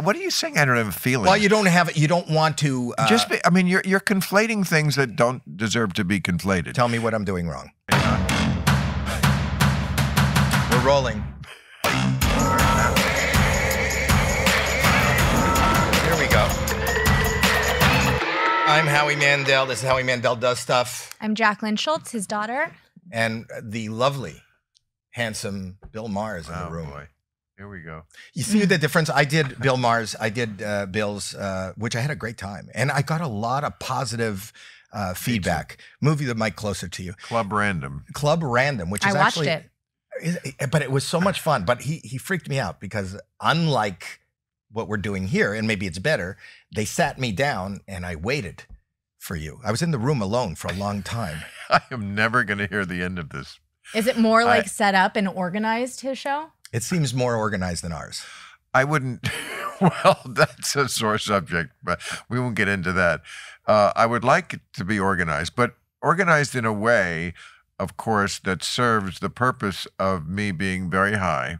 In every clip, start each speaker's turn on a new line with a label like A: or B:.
A: What are you saying? I don't have a feeling.
B: Well, you don't want to.
A: I mean, you're conflating things that don't deserve to be conflated.
B: Tell me what I'm doing wrong. We're rolling. Here we go. I'm Howie Mandel. This is Howie Mandel Does Stuff.
C: I'm Jacqueline Schultz, his daughter.
B: And the lovely, handsome Bill Maher is in the room.
A: Boy. Here we go.
B: You see the difference? I did Bill Maher's. I did Bill's, which I had a great time. And I got a lot of positive feedback. Movie that might closer to you.
A: Club Random,
B: which is
C: I watched
B: actually... But it was so much fun. But he freaked me out because unlike what we're doing here, and maybe it's better, they sat me down and I waited for you. I was in the room alone for a long time.
A: I am never going to hear the end of this.
C: Is it more like set up and organized, his show?
B: It seems more organized than ours.
A: I wouldn't. Well, that's a sore subject, but we won't get into that. I would like it to be organized, but organized in a way, of course, that serves the purpose of me being very high.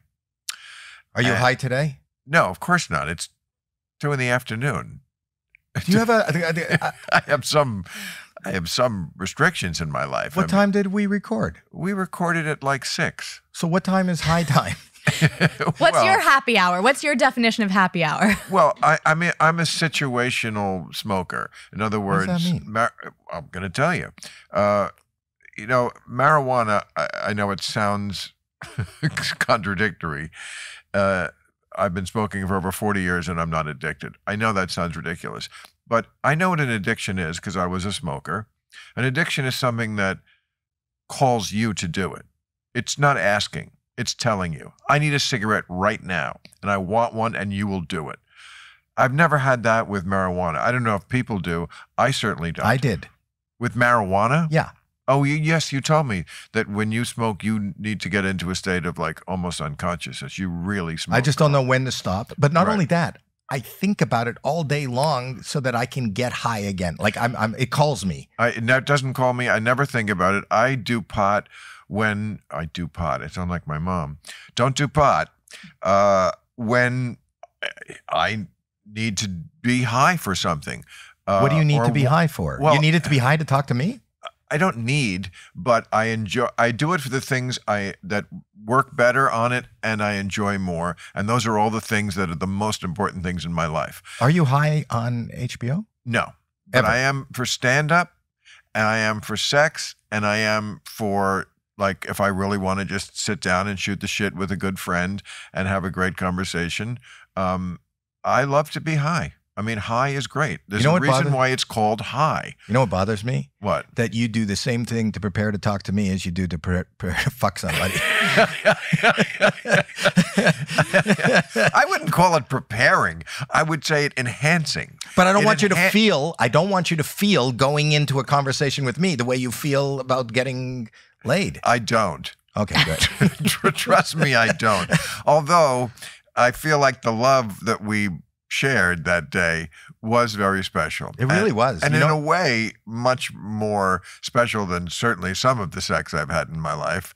B: Are you high today?
A: No, of course not. It's 2 PM.
B: Do you have
A: I have some restrictions in my life.
B: What time did we record?
A: We recorded at like 6.
B: So what time is high time?
C: What's your happy hour? What's your definition of happy hour?
A: Well, I mean, I'm a situational smoker. In other words,
B: what does that mean?
A: I'm going to tell you. You know, marijuana, I know it sounds contradictory. I've been smoking for over 40 years and I'm not addicted. I know that sounds ridiculous, but I know what an addiction is because I was a smoker. An addiction is something that calls you to do it. It's not asking. It's telling you, I need a cigarette right now and I want one and you will do it. I've never had that with marijuana. I don't know if people do. I certainly don't.
B: I did.
A: With marijuana?
B: Yeah.
A: Oh, yes, you told me that when you smoke, you need to get into a state of like almost unconsciousness. You really smoke.
B: I just don't know when to stop. But not only that, I think about it all day long so that I can get high again. Like it calls me.
A: That doesn't call me. I never think about it. I do pot when I do pot. I sound like my mom. Don't do pot when I need to be high for something.
B: What do you need to be high for?
A: Well,
B: you need it to be high to talk to me?
A: I don't need, but I enjoy. I do it for the things that work better on it, and I enjoy more. And those are all the things that are the most important things in my life.
B: Are you high on HBO?
A: No, but I am for stand-up, and I am for sex, and I am for like if I really want to just sit down and shoot the shit with a good friend and have a great conversation. I love to be high. I mean, high is great. There's a reason why it's called high.
B: You know what bothers me?
A: What?
B: That you do the same thing to prepare to talk to me as you do to prepare to fuck somebody.
A: I wouldn't call it preparing. I would say it enhancing.
B: But I don't want you to feel, going into a conversation with me the way you feel about getting laid.
A: I don't.
B: Okay, good.
A: Trust me, I don't. Although I feel like the love that we shared that day was very special.
B: It really was.
A: And in a way, much more special than certainly some of the sex I've had in my life,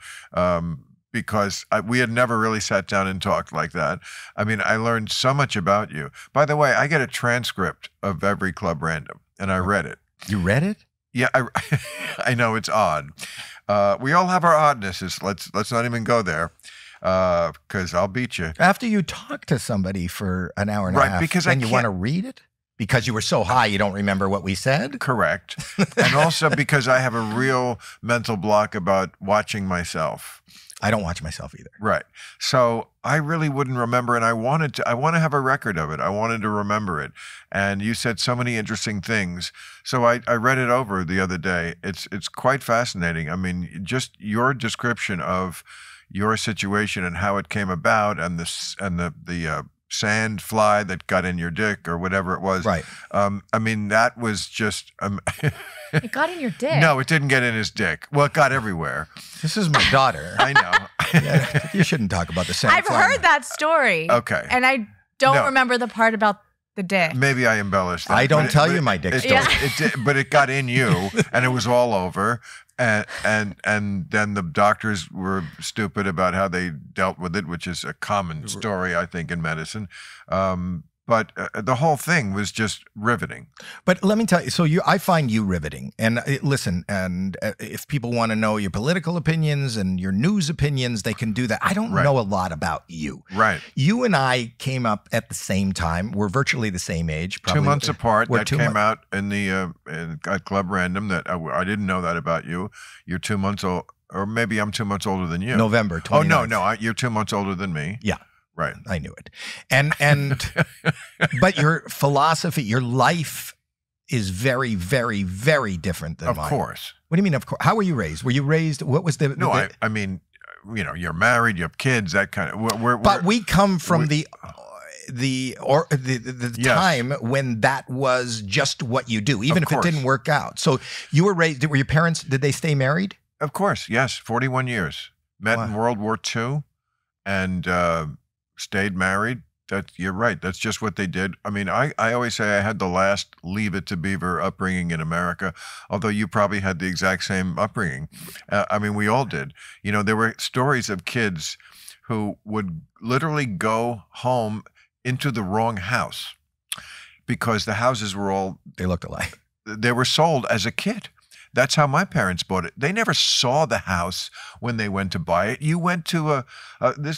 A: because we had never really sat down and talked like that. I mean, I learned so much about you. By the way, I get a transcript of every Club Random, and I read it.
B: You read it?
A: Yeah, I know it's odd. We all have our oddnesses. Let's not even go there. Because I'll beat you.
B: After you talk to somebody for an hour and a half,
A: because
B: then you want to read it? Because you were so high you don't remember what we said?
A: Correct. And also because I have a real mental block about watching myself.
B: I don't watch myself either.
A: Right. So I really wouldn't remember, and I want to have a record of it. I wanted to remember it. And you said so many interesting things. So I read it over the other day. It's quite fascinating. I mean, just your description of your situation and how it came about, and the sand fly that got in your dick or whatever it was.
B: Right.
A: I mean, that was just.
C: It got in your dick.
A: No, it didn't get in his dick. Well, it got everywhere.
B: This is my daughter.
A: I know.
B: Yeah, you shouldn't talk about the sand
C: I've
B: fly.
C: heard that story.
A: Okay.
C: And I don't remember the part about the dick.
A: Maybe I embellished that.
B: I don't tell you my dick story.
A: But it got in you, and it was all over. And then the doctors were stupid about how they dealt with it, which is a common story, I think, in medicine. But the whole thing was just riveting.
B: But let me tell you, so I find you riveting. And listen, and if people want to know your political opinions and your news opinions, they can do that. I don't know a lot about you.
A: Right.
B: You and I came up at the same time. We're virtually the same age. Probably
A: 2 months apart. That came out in the at Club Random. That I didn't know that about you. You're 2 months old, or maybe I'm 2 months older than you.
B: November 29th.
A: Oh no, you're 2 months older than me.
B: Yeah.
A: Right.
B: I knew it. And but your philosophy, your life is very, very, very different than mine.
A: Of course.
B: What do you mean, of course? How were you raised? Were you raised, what was the...
A: No, I mean, you know, you're married, you have kids, that kind of...
B: But we come from the time when that was just what you do, even if it didn't work out. So you were raised, were your parents, did they stay married?
A: Of course, yes. 41 years. Met in World War II and... stayed married. You're right. That's just what they did. I mean, I always say I had the last Leave It to Beaver upbringing in America, although you probably had the exact same upbringing. I mean, we all did. You know, there were stories of kids who would literally go home into the wrong house because the houses were all...
B: They looked alike.
A: They were sold as a kid. That's how my parents bought it. They never saw the house when they went to buy it. You went to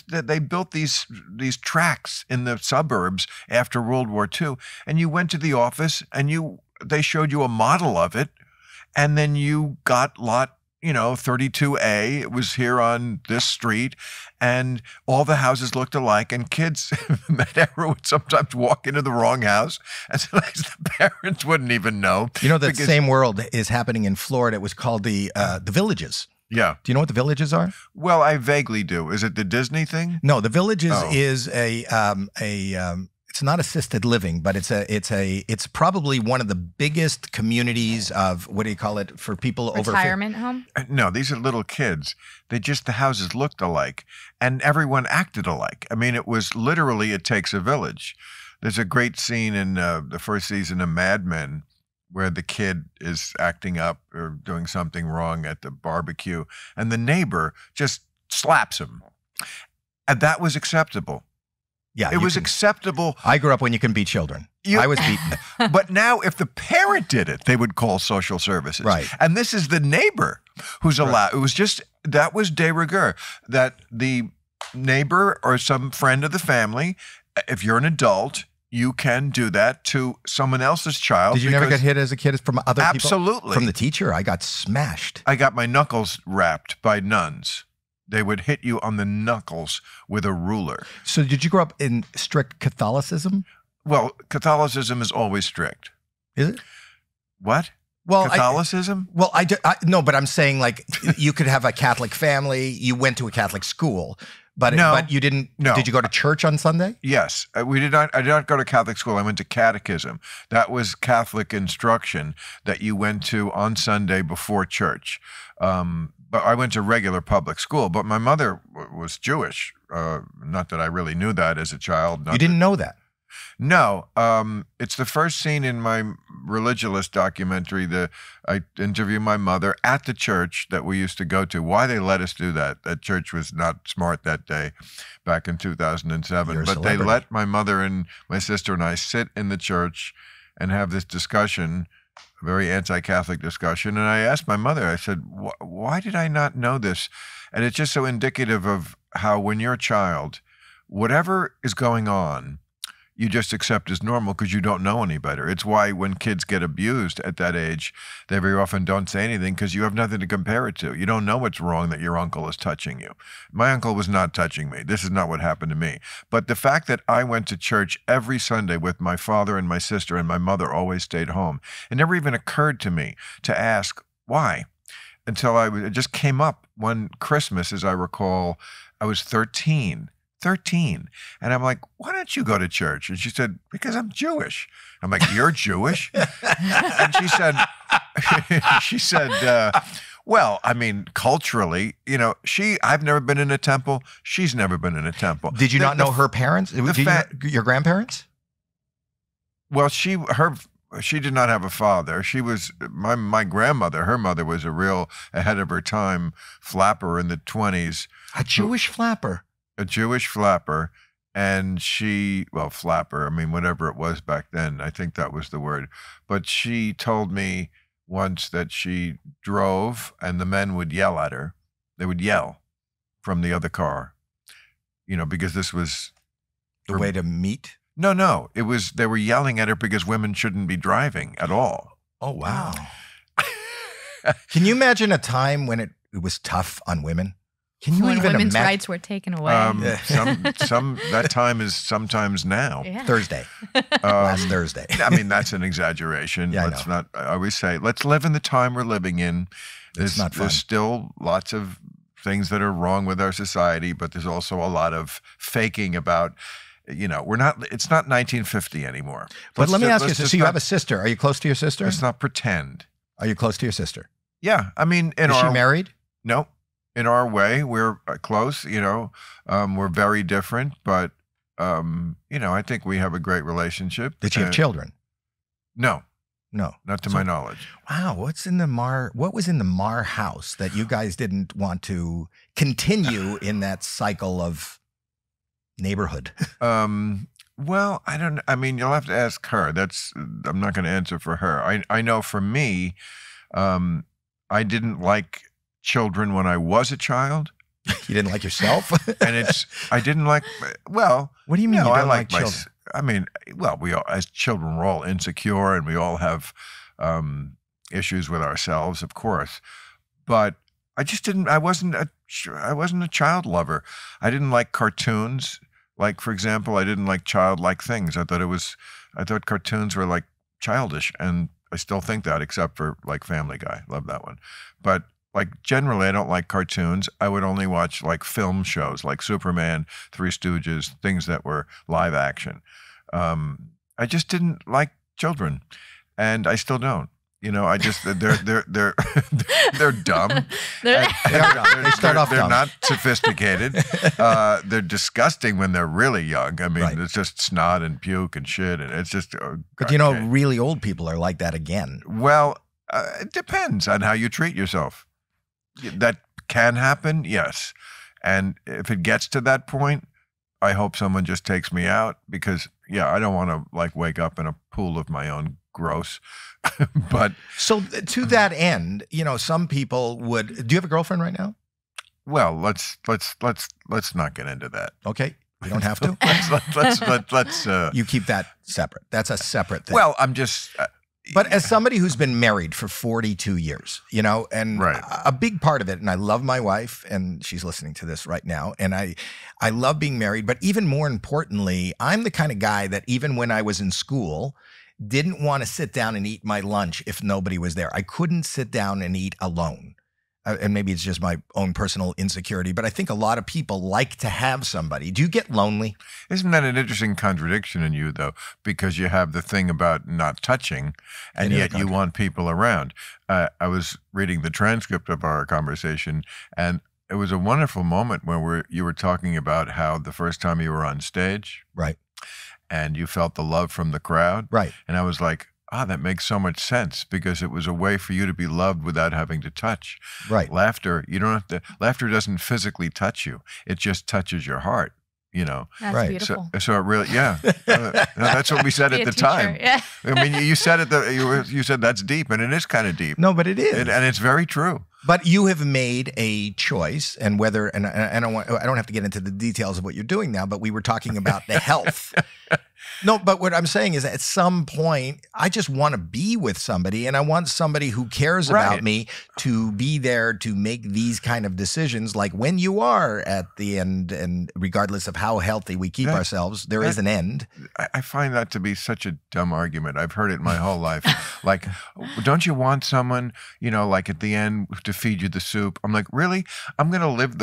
A: they built these tracts in the suburbs after World War II, and you went to the office and they showed you a model of it, and then you got lot 32A. It was here on this street, and all the houses looked alike. And kids, that era, would sometimes walk into the wrong house, and sometimes the parents wouldn't even know.
B: You know, that same world is happening in Florida. It was called the Villages.
A: Yeah.
B: Do you know what the Villages are?
A: Well, I vaguely do. Is it the Disney thing?
B: No, the Villages is it's not assisted living, but it's probably one of the biggest communities of, what do you call it, for people over
C: retirement home?
A: No, these are little kids. The houses looked alike and everyone acted alike. I mean, it was literally, it takes a village. There's a great scene in the first season of Mad Men where the kid is acting up or doing something wrong at the barbecue and the neighbor just slaps him. And that was acceptable.
B: Yeah,
A: it was acceptable.
B: I grew up when you can beat children. I was beaten.
A: But now if the parent did it, they would call social services.
B: Right.
A: And this is the neighbor who's allowed. It was just, that was de rigueur, that the neighbor or some friend of the family, if you're an adult, you can do that to someone else's child.
B: Did you never get hit as a kid from other people?
A: Absolutely.
B: From the teacher? I got smashed.
A: I got my knuckles rapped by nuns. They would hit you on the knuckles with a ruler.
B: So did you grow up in strict Catholicism?
A: Well, Catholicism is always strict.
B: Is it?
A: What?
B: Well,
A: Catholicism?
B: No, but I'm saying, like, you could have a Catholic family. You went to a Catholic school, but you didn't.
A: No.
B: Did you go to church on Sunday?
A: Yes, we did not. I did not go to Catholic school. I went to catechism. That was Catholic instruction that you went to on Sunday before church. But I went to regular public school. But my mother was Jewish. Not that I really knew that as a child.
B: You didn't know that?
A: No. It's the first scene in my Religulous documentary. I interview my mother at the church that we used to go to. Why they let us do that? That church was not smart that day, back in 2007. But they let my mother and my sister and I sit in the church and have this discussion. Very anti-Catholic discussion. And I asked my mother, I said, why did I not know this? And it's just so indicative of how when you're a child, whatever is going on, you just accept as normal because you don't know any better. It's why when kids get abused at that age, they very often don't say anything because you have nothing to compare it to. You don't know what's wrong that your uncle is touching you. My uncle was not touching me. This is not what happened to me. But the fact that I went to church every Sunday with my father and my sister and my mother always stayed home, it never even occurred to me to ask why until it just came up one Christmas, as I recall. I was 13. And I'm like, why don't you go to church? And she said, because I'm Jewish. I'm like, you're Jewish? And she said, well, I mean, culturally, I've never been in a temple. She's never been in a temple.
B: Did you not know her parents? Your grandparents?
A: Well, she did not have a father. She was my grandmother. Her mother was a real ahead of her time flapper in the 20s.
B: A Jewish flapper.
A: A Jewish flapper, And she, well, flapper, I mean, whatever it was back then, I think that was the word. But she told me once that she drove and the men would yell at her. They would yell from the other car, because this was
B: the way to meet.
A: No, they were yelling at her because women shouldn't be driving at all.
B: Oh, wow. Can you imagine a time when it was tough on women? Can you
C: when
B: even
C: women's
B: imagine?
C: rights were taken away?
A: That time is sometimes now.
C: Yeah.
B: Thursday. Last Thursday.
A: I mean, that's an exaggeration.
B: Yeah,
A: I always say, let's live in the time we're living in.
B: It's not fun.
A: There's still lots of things that are wrong with our society, but there's also a lot of faking about, it's not 1950 anymore.
B: But let me ask you, so you have a sister. Are you close to your sister?
A: Let's not pretend.
B: Are you close to your sister?
A: Yeah. I mean,
B: is she married?
A: No. In our way, we're close, we're very different, but, I think we have a great relationship.
B: Did she have children?
A: No,
B: not
A: to my knowledge.
B: Wow. What was in the Maher house that you guys didn't want to continue in that cycle of neighborhood?
A: Well, I mean, you'll have to ask her. I'm not going to answer for her. I know for me, I didn't like children when I was a child.
B: You didn't like yourself?
A: I didn't like, well.
B: What do you mean you don't like children?
A: I mean, well, we all, as children, we're all insecure and we all have issues with ourselves, of course. But I wasn't a child lover. I didn't like cartoons. Like, for example, I didn't like childlike things. I thought cartoons were like childish, and I still think that, except for like Family Guy. Love that one. But like generally, I don't like cartoons. I would only watch like film shows like Superman, Three Stooges, things that were live action. I just didn't like children, and I still don't. I just they're dumb.
B: They start off
A: they're
B: dumb.
A: not sophisticated. They're disgusting when they're really young. I mean,
B: Right.
A: It's just snot and puke and shit, and it's just.
B: But really old people are like that again.
A: Well, it depends on how you treat yourself. That can happen, yes. And if it gets to that point, I hope someone just takes me out because, I don't want to like wake up in a pool of my own gross. But
B: so to that end, some people would. Do you have a girlfriend right now?
A: Well, let's not get into that.
B: Okay, you don't have to.
A: let's.
B: You keep that separate. That's a separate thing.
A: Well, I'm just.
B: But as somebody who's been married for 42 years, and
A: Right.
B: a big part of it, and I love my wife, and she's listening to this right now, and I love being married, but even more importantly, I'm the kind of guy that even when I was in school, didn't want to sit down and eat my lunch if nobody was there. I couldn't sit down and eat alone. And maybe it's just my own personal insecurity, but I think a lot of people like to have somebody. Do you get lonely?
A: Isn't that an interesting contradiction in you, though? Because you have the thing about not touching, and yet you want people around. I was reading the transcript of our conversation, and it was a wonderful moment where you were talking about how the first time you were on stage,
B: Right.
A: and you felt the love from the crowd.
B: Right.
A: And I was like, that makes so much sense because it was a way for you to be loved without having to touch.
B: Right.
A: Laughter, you don't have to, laughter doesn't physically touch you. It just touches your heart,
C: That's
B: Right.
C: beautiful.
A: So it really, that's what we said
C: Be
A: at
C: a
A: the time.
C: teacher, yeah.
A: I mean, you said it, you said that's deep, and it is kind of deep.
B: No, but it is.
A: And it's very true.
B: But you have made a choice, and whether, and I don't have to get into the details of what you're doing now, but we were talking about the health. No, but what I'm saying is at some point, I just want to be with somebody, and I want somebody who cares about
A: Right.
B: me to be there to make these kind of decisions. Like when you are at the end, and regardless of how healthy we keep ourselves, there is an end.
A: I find that to be such a dumb argument. I've heard it my whole life. Like, don't you want someone, like at the end to feed you the soup? I'm like, really? I'm going to live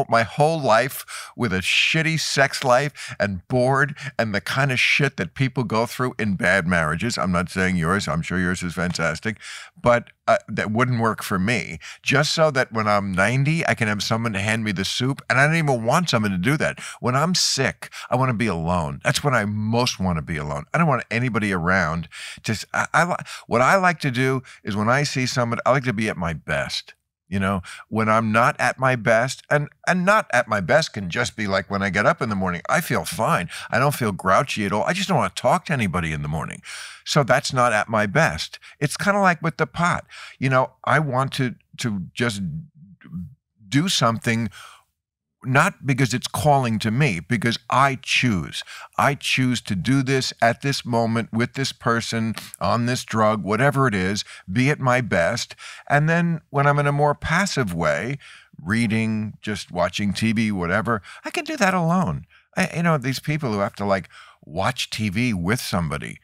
A: my whole life with a shitty sex life and bored and the kind of shit that people go through in bad marriages. I'm not saying yours. I'm sure yours is fantastic, but that wouldn't work for me. Just so that when I'm 90, I can have someone to hand me the soup, and I don't even want someone to do that. When I'm sick, I want to be alone. That's when I most want to be alone. I don't want anybody around. Just what I like to do is when I see someone, I like to be at my best. You know, when I'm not at my best, and not at my best can just be like when I get up in the morning, I feel fine. I don't feel grouchy at all. I just don't want to talk to anybody in the morning. So that's not at my best. It's kind of like with the pot. You know, I want to just do something, not because it's calling to me, because I choose. I choose to do this at this moment with this person on this drug, whatever it is, be at my best. And then when I'm in a more passive way, reading, just watching TV, whatever, I can do that alone. You know, these people who have to like watch TV with somebody.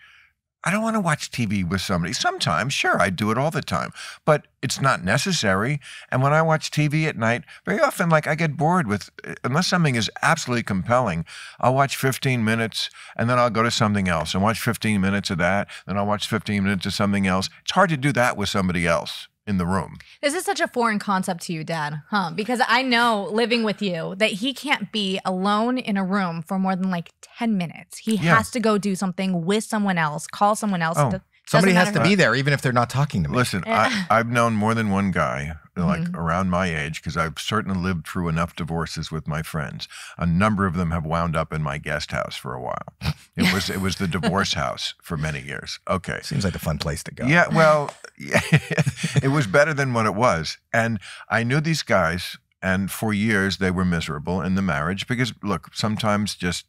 A: I don't want to watch TV with somebody. Sometimes, sure, I do it all the time, but it's not necessary. And when I watch TV at night, very often, like I get bored with, unless something is absolutely compelling, I'll watch 15 minutes and then I'll go to something else and watch 15 minutes of that. Then I'll watch 15 minutes of something else. It's hard to do that with somebody else in the room.
C: This is such a foreign concept to you, Dad, huh? Because I know, living with you, that he can't be alone in a room for more than like 10 minutes. He has to go do something with someone else, call someone else.
B: Oh. Somebody has to be there, even if they're not talking to me.
A: Listen, I've known more than one guy, like around my age, because I've certainly lived through enough divorces with my friends. A number of them have wound up in my guest house for a while. It was the divorce house for many years. Okay.
B: Seems like a fun place to go.
A: Yeah, well, it was better than what it was. And I knew these guys, and for years they were miserable in the marriage because, look, sometimes just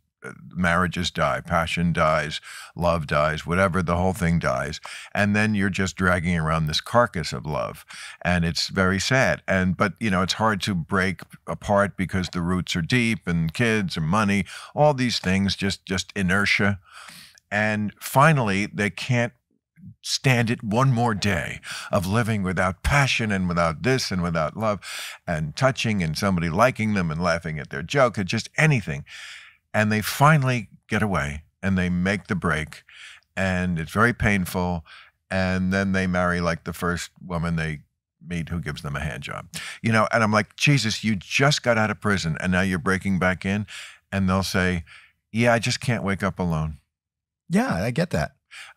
A: marriages die, passion dies, love dies, whatever, the whole thing dies. And then you're just dragging around this carcass of love. And it's very sad. But, you know, it's hard to break apart because the roots are deep and kids and money, all these things, just inertia. And finally, they can't stand it one more day of living without passion and without this and without love and touching and somebody liking them and laughing at their joke, or just anything. And they finally get away and they make the break, and it's very painful. And then they marry like the first woman they meet who gives them a hand job, you know. And I'm like, Jesus, you just got out of prison and now you're breaking back in. And they'll say, yeah, I just can't wake up alone.
B: Yeah, I get that.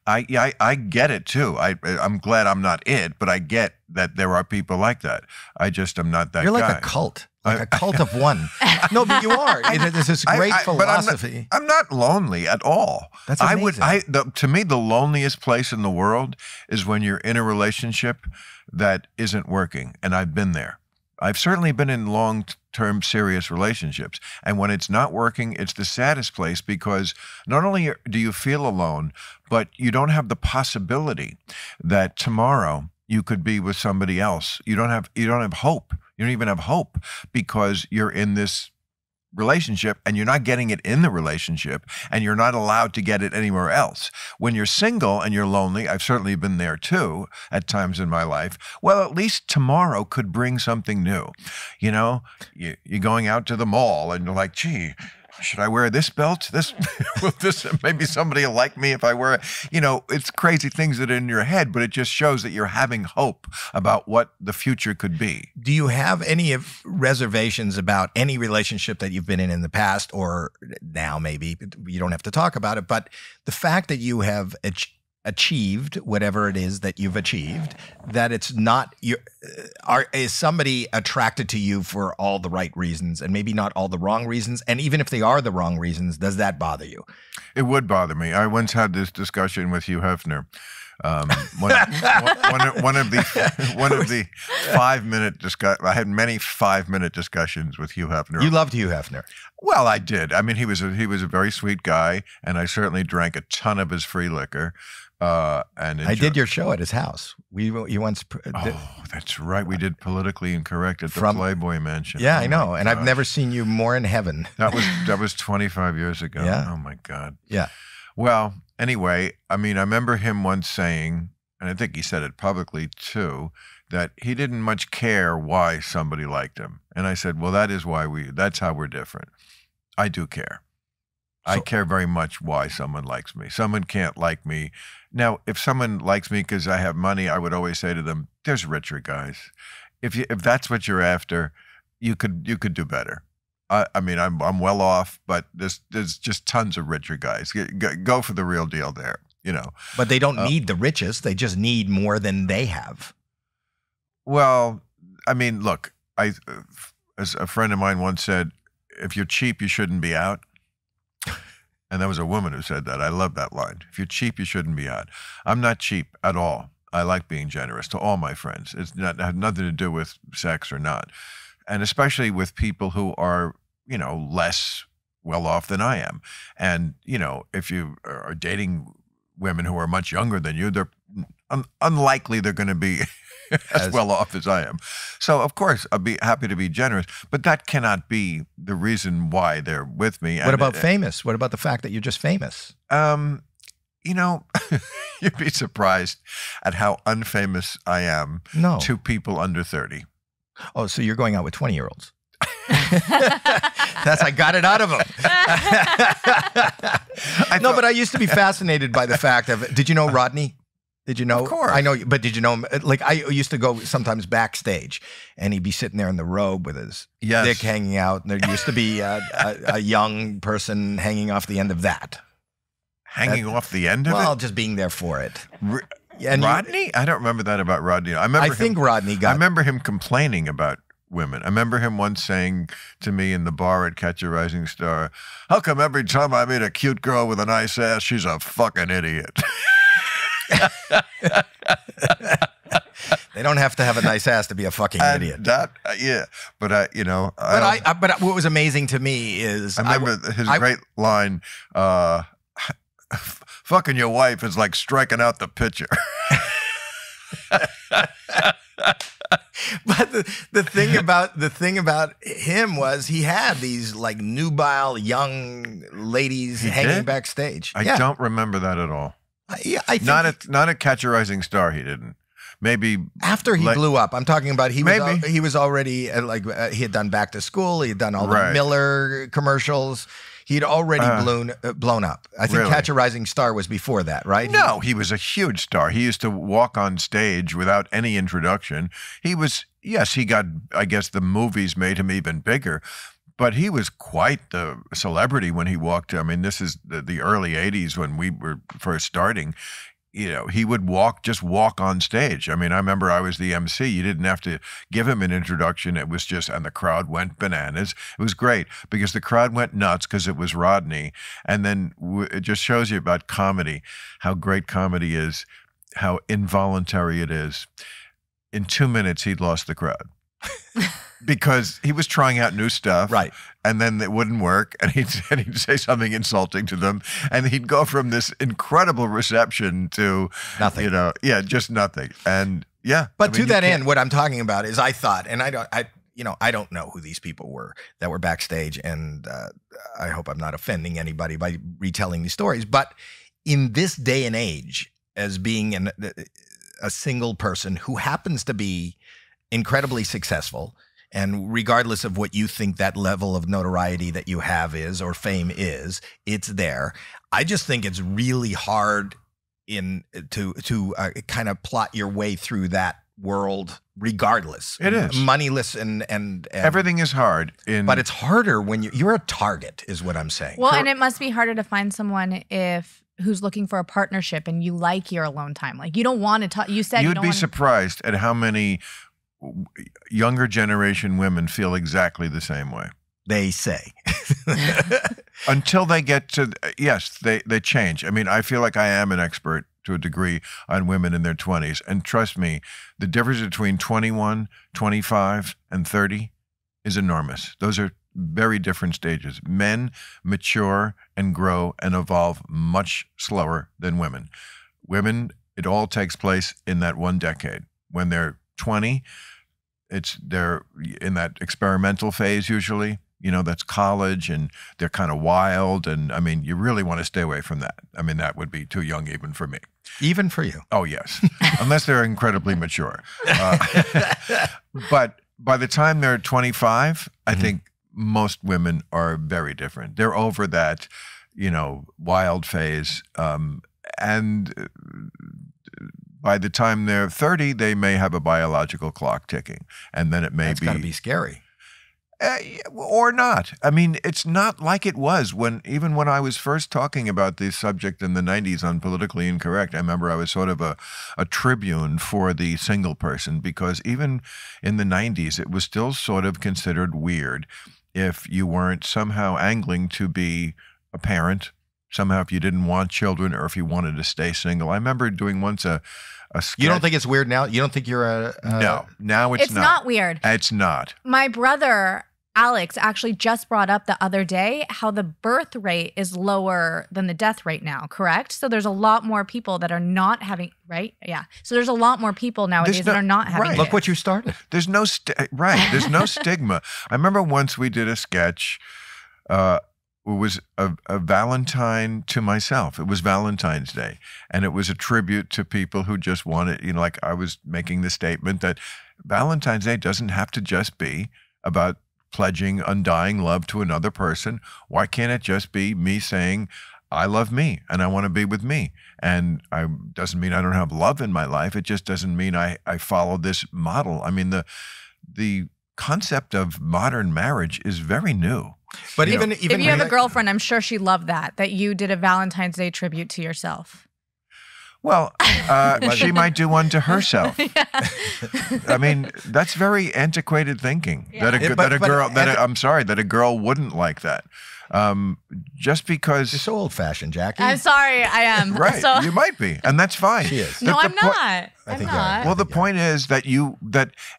A: I get it too. I'm glad I'm not it, but I get that there are people like that. I just am not that guy.
B: You're like a cult. Like a cult of one. No, but you are. There's this great philosophy.
A: But I'm not lonely at all.
B: That's amazing.
A: To me, the loneliest place in the world is when you're in a relationship that isn't working. And I've been there. I've certainly been in long-term serious relationships. And when it's not working, it's the saddest place, because not only do you feel alone, but you don't have the possibility that tomorrow you could be with somebody else. You don't have hope. You don't even have hope because you're in this relationship and you're not getting it in the relationship, and you're not allowed to get it anywhere else. When you're single and you're lonely, I've certainly been there too at times in my life. Well, at least tomorrow could bring something new. You know, you're going out to the mall and you're like, gee, should I wear this belt? Will this maybe somebody will like me if I wear it? You know, it's crazy things that are in your head, but it just shows that you're having hope about what the future could be.
B: Do you have any reservations about any relationship that you've been in the past, or now maybe? You don't have to talk about it, but the fact that you have achieved whatever it is that you've achieved, that it's not is somebody attracted to you for all the right reasons and maybe not all the wrong reasons? And even if they are the wrong reasons, does that bother you?
A: It would bother me. I once had this discussion with Hugh Hefner. One of the 5-minute discussion. I had many 5-minute discussions with Hugh Hefner.
B: You loved Hugh Hefner.
A: Well, I did. I mean, he was a very sweet guy, and I certainly drank a ton of his free liquor. I
B: did your show at his house. You once.
A: That's right. We did Politically Incorrect at the Playboy Mansion.
B: Yeah, I know. And I've never seen you more in heaven.
A: That was 25 years ago.
B: Yeah.
A: Oh my God.
B: Yeah.
A: Well, anyway, I mean, I remember him once saying, and I think he said it publicly too, that he didn't much care why somebody liked him. And I said, well, that's how we're different. I do care. I care very much why someone likes me. Someone can't like me. Now, if someone likes me because I have money, I would always say to them, there's richer guys. If that's what you're after, you could do better. I mean, I'm well off, but there's just tons of richer guys. Go for the real deal there, you know.
B: But they don't need the richest. They just need more than they have.
A: Well, I mean, look, as a friend of mine once said, if you're cheap, you shouldn't be out. And that was a woman who said that. I love that line. If you're cheap, you shouldn't be out. I'm not cheap at all. I like being generous to all my friends. It had nothing to do with sex or not. And especially with people who are, less well off than I am. And, if you are dating women who are much younger than you, they're unlikely they're going to be as well off as I am. So, of course, I'll be happy to be generous, but that cannot be the reason why they're with me.
B: What about famous? What about the fact that you're just famous?
A: You'd be surprised at how unfamous I am to people under 30.
B: Oh, so you're going out with 20-year-olds. I got it out of him. But I used to be fascinated by the fact of, did you know Rodney? Did you know?
A: Of course.
B: I know, but did you know him? Like, I used to go sometimes backstage, and he'd be sitting there in the robe with his dick hanging out, and there used to be a young person hanging off the end of that.
A: Hanging off the end of it?
B: Well, just being there for it.
A: And Rodney? I don't remember that about Rodney. I remember him complaining about women. I remember him once saying to me in the bar at Catch a Rising Star, how come every time I meet a cute girl with a nice ass, she's a fucking idiot?
B: They don't have to have a nice ass to be a fucking idiot.
A: But but
B: what was amazing to me is
A: I remember his great line, fucking your wife is like striking out the pitcher.
B: But the thing about him was he had these like nubile young ladies hanging backstage.
A: I don't remember that at all.
B: I think
A: not at Catch a Rising Star. He didn't. Maybe
B: after he blew up. I'm talking about he was already he had done Back to School. He had done all the Miller commercials. He'd already blown up. I think Catch a Rising Star was before that, right?
A: No, he was a huge star. He used to walk on stage without any introduction. He got, I guess the movies made him even bigger, but he was quite the celebrity when he walked. I mean, this is the early 80s when we were first starting. He would just walk on stage. I mean, I remember I was the MC. You didn't have to give him an introduction. It was just, and the crowd went bananas. It was great because the crowd went nuts because it was Rodney. And then it just shows you about comedy, how great comedy is, how involuntary it is. In 2 minutes, he'd lost the crowd. Because he was trying out new stuff,
B: right?
A: And then it wouldn't work, and he'd say something insulting to them, and he'd go from this incredible reception to
B: nothing.
A: Just nothing. And
B: but to that end, what I'm talking about is I thought, and I don't know who these people were that were backstage, and I hope I'm not offending anybody by retelling these stories. But in this day and age, as being a single person who happens to be incredibly successful, and regardless of what you think that level of notoriety that you have is or fame is, it's there. I just think it's really hard to kind of plot your way through that world. Regardless,
A: it is
B: moneyless and
A: everything is hard.
B: But it's harder when you're a target, is what I'm saying.
C: Well, and it must be harder to find someone who's looking for a partnership and you like your alone time. Like you don't want to talk. You said
A: you'd be surprised at how many younger generation women feel exactly the same way.
B: They say.
A: Until they get to, they change. I mean, I feel like I am an expert to a degree on women in their 20s. And trust me, the difference between 21, 25, and 30 is enormous. Those are very different stages. Men mature and grow and evolve much slower than women. Women, it all takes place in that 1 decade. When they're 20, they're in that experimental phase usually. That's college, and they're kind of wild. And I mean, you really want to stay away from that. I mean, that would be too young even for me.
B: Even for you?
A: Oh, yes. Unless they're incredibly mature. But by the time they're 25, I think most women are very different. They're over that, wild phase. And by the time they're 30, they may have a biological clock ticking. And then it may
B: That's got to be scary.
A: Or not. I mean, it's not like it was even when I was first talking about this subject in the 90s on Politically Incorrect. I remember I was sort of a tribune for the single person, because even in the 90s, it was still sort of considered weird if you weren't somehow angling to be a parent, somehow if you didn't want children, or if you wanted to stay single. I remember doing once a sketch.
B: You don't think it's weird now? You don't think you're a...
A: No, now it's not.
C: It's not weird.
A: It's not.
C: My brother, Alex, actually just brought up the other day how the birth rate is lower than the death rate now, correct? So there's a lot more people that are not having, right? Yeah. So there's a lot more people nowadays that are not having
A: right.
C: kids.
B: Look what you started.
A: There's no There's no stigma. I remember once we did a sketch. It was a Valentine to myself. It was Valentine's Day, and it was a tribute to people who just wanted, like I was making the statement that Valentine's Day doesn't have to just be about pledging undying love to another person. Why can't it just be me saying, I love me and I want to be with me? And doesn't mean I don't have love in my life. It just doesn't mean I follow this model. I mean, the concept of modern marriage is very new.
B: But even
C: if you have a girlfriend, I'm sure she loved that you did a Valentine's Day tribute to yourself.
A: Well, she might do one to herself.
C: Yeah.
A: I mean, that's very antiquated thinking.
C: Yeah.
A: That a girl wouldn't like that. Just because
B: you're so old-fashioned, Jackie.
C: I'm sorry, I am.
A: Right,
C: so,
A: you might be, and that's fine.
B: She is.
C: No, I'm not. I'm not.
A: Well, the point is that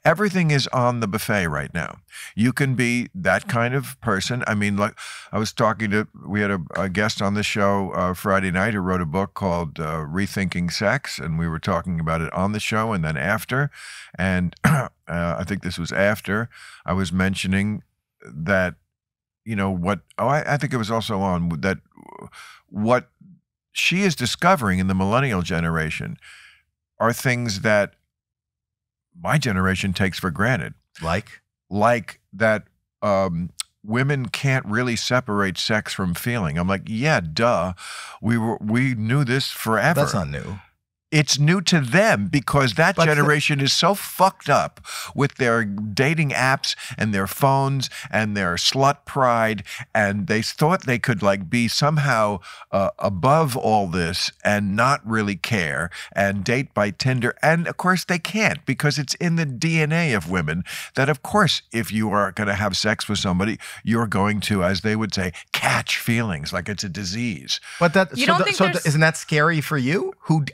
A: everything is on the buffet right now. You can be that kind of person. I mean, like I was we had a guest on the show Friday night who wrote a book called Rethinking Sex, and we were talking about it on the show and then after. And I think this was after I was mentioning that, I think it was also on that what she is discovering in the millennial generation are things that my generation takes for granted. Like that women can't really separate sex from feeling. I'm like, yeah, duh. We knew this forever.
B: That's not new.
A: It's new to them because that generation is so fucked up with their dating apps and their phones and their slut pride, and they thought they could be somehow above all this and not really care and date by Tinder. And of course they can't, because it's in the DNA of women that, of course, if you are going to have sex with somebody, you're going to, as they would say, catch feelings like it's a disease.
B: But isn't that scary for you? Who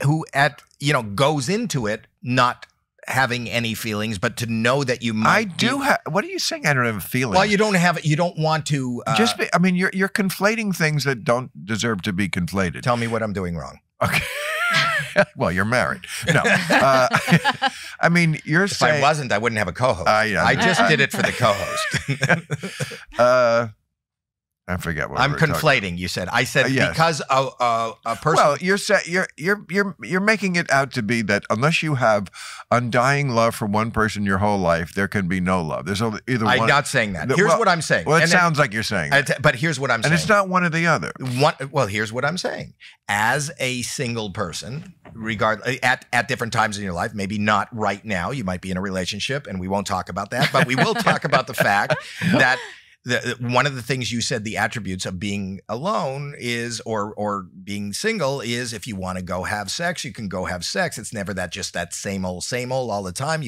B: goes into it not having any feelings, but to know that you might.
A: I do have. What are you saying? I don't have feelings.
B: Well, you don't have. You don't want to.
A: You're conflating things that don't deserve to be conflated.
B: Tell me what I'm doing wrong.
A: Okay. Well, you're married. No. I mean, you're saying.
B: If I wasn't, I wouldn't have a co-host. I just did it for the co-host.
A: I forget what
B: I'm conflating. You said. I said
A: yes.
B: Because a person.
A: Well, you're making it out to be that unless you have undying love for one person your whole life, there can be no love. There's either one.
B: I'm not saying that. Here's what I'm saying.
A: Well, it sounds like you're saying that.
B: But here's what I'm saying.
A: And it's not one or the other.
B: Well, here's what I'm saying. As a single person, at different times in your life, maybe not right now, you might be in a relationship, and we won't talk about that, but we will talk about the fact that. One of the things you said, the attributes of being alone is, or being single is, if you want to go have sex, you can go have sex. It's never just that same old all the time.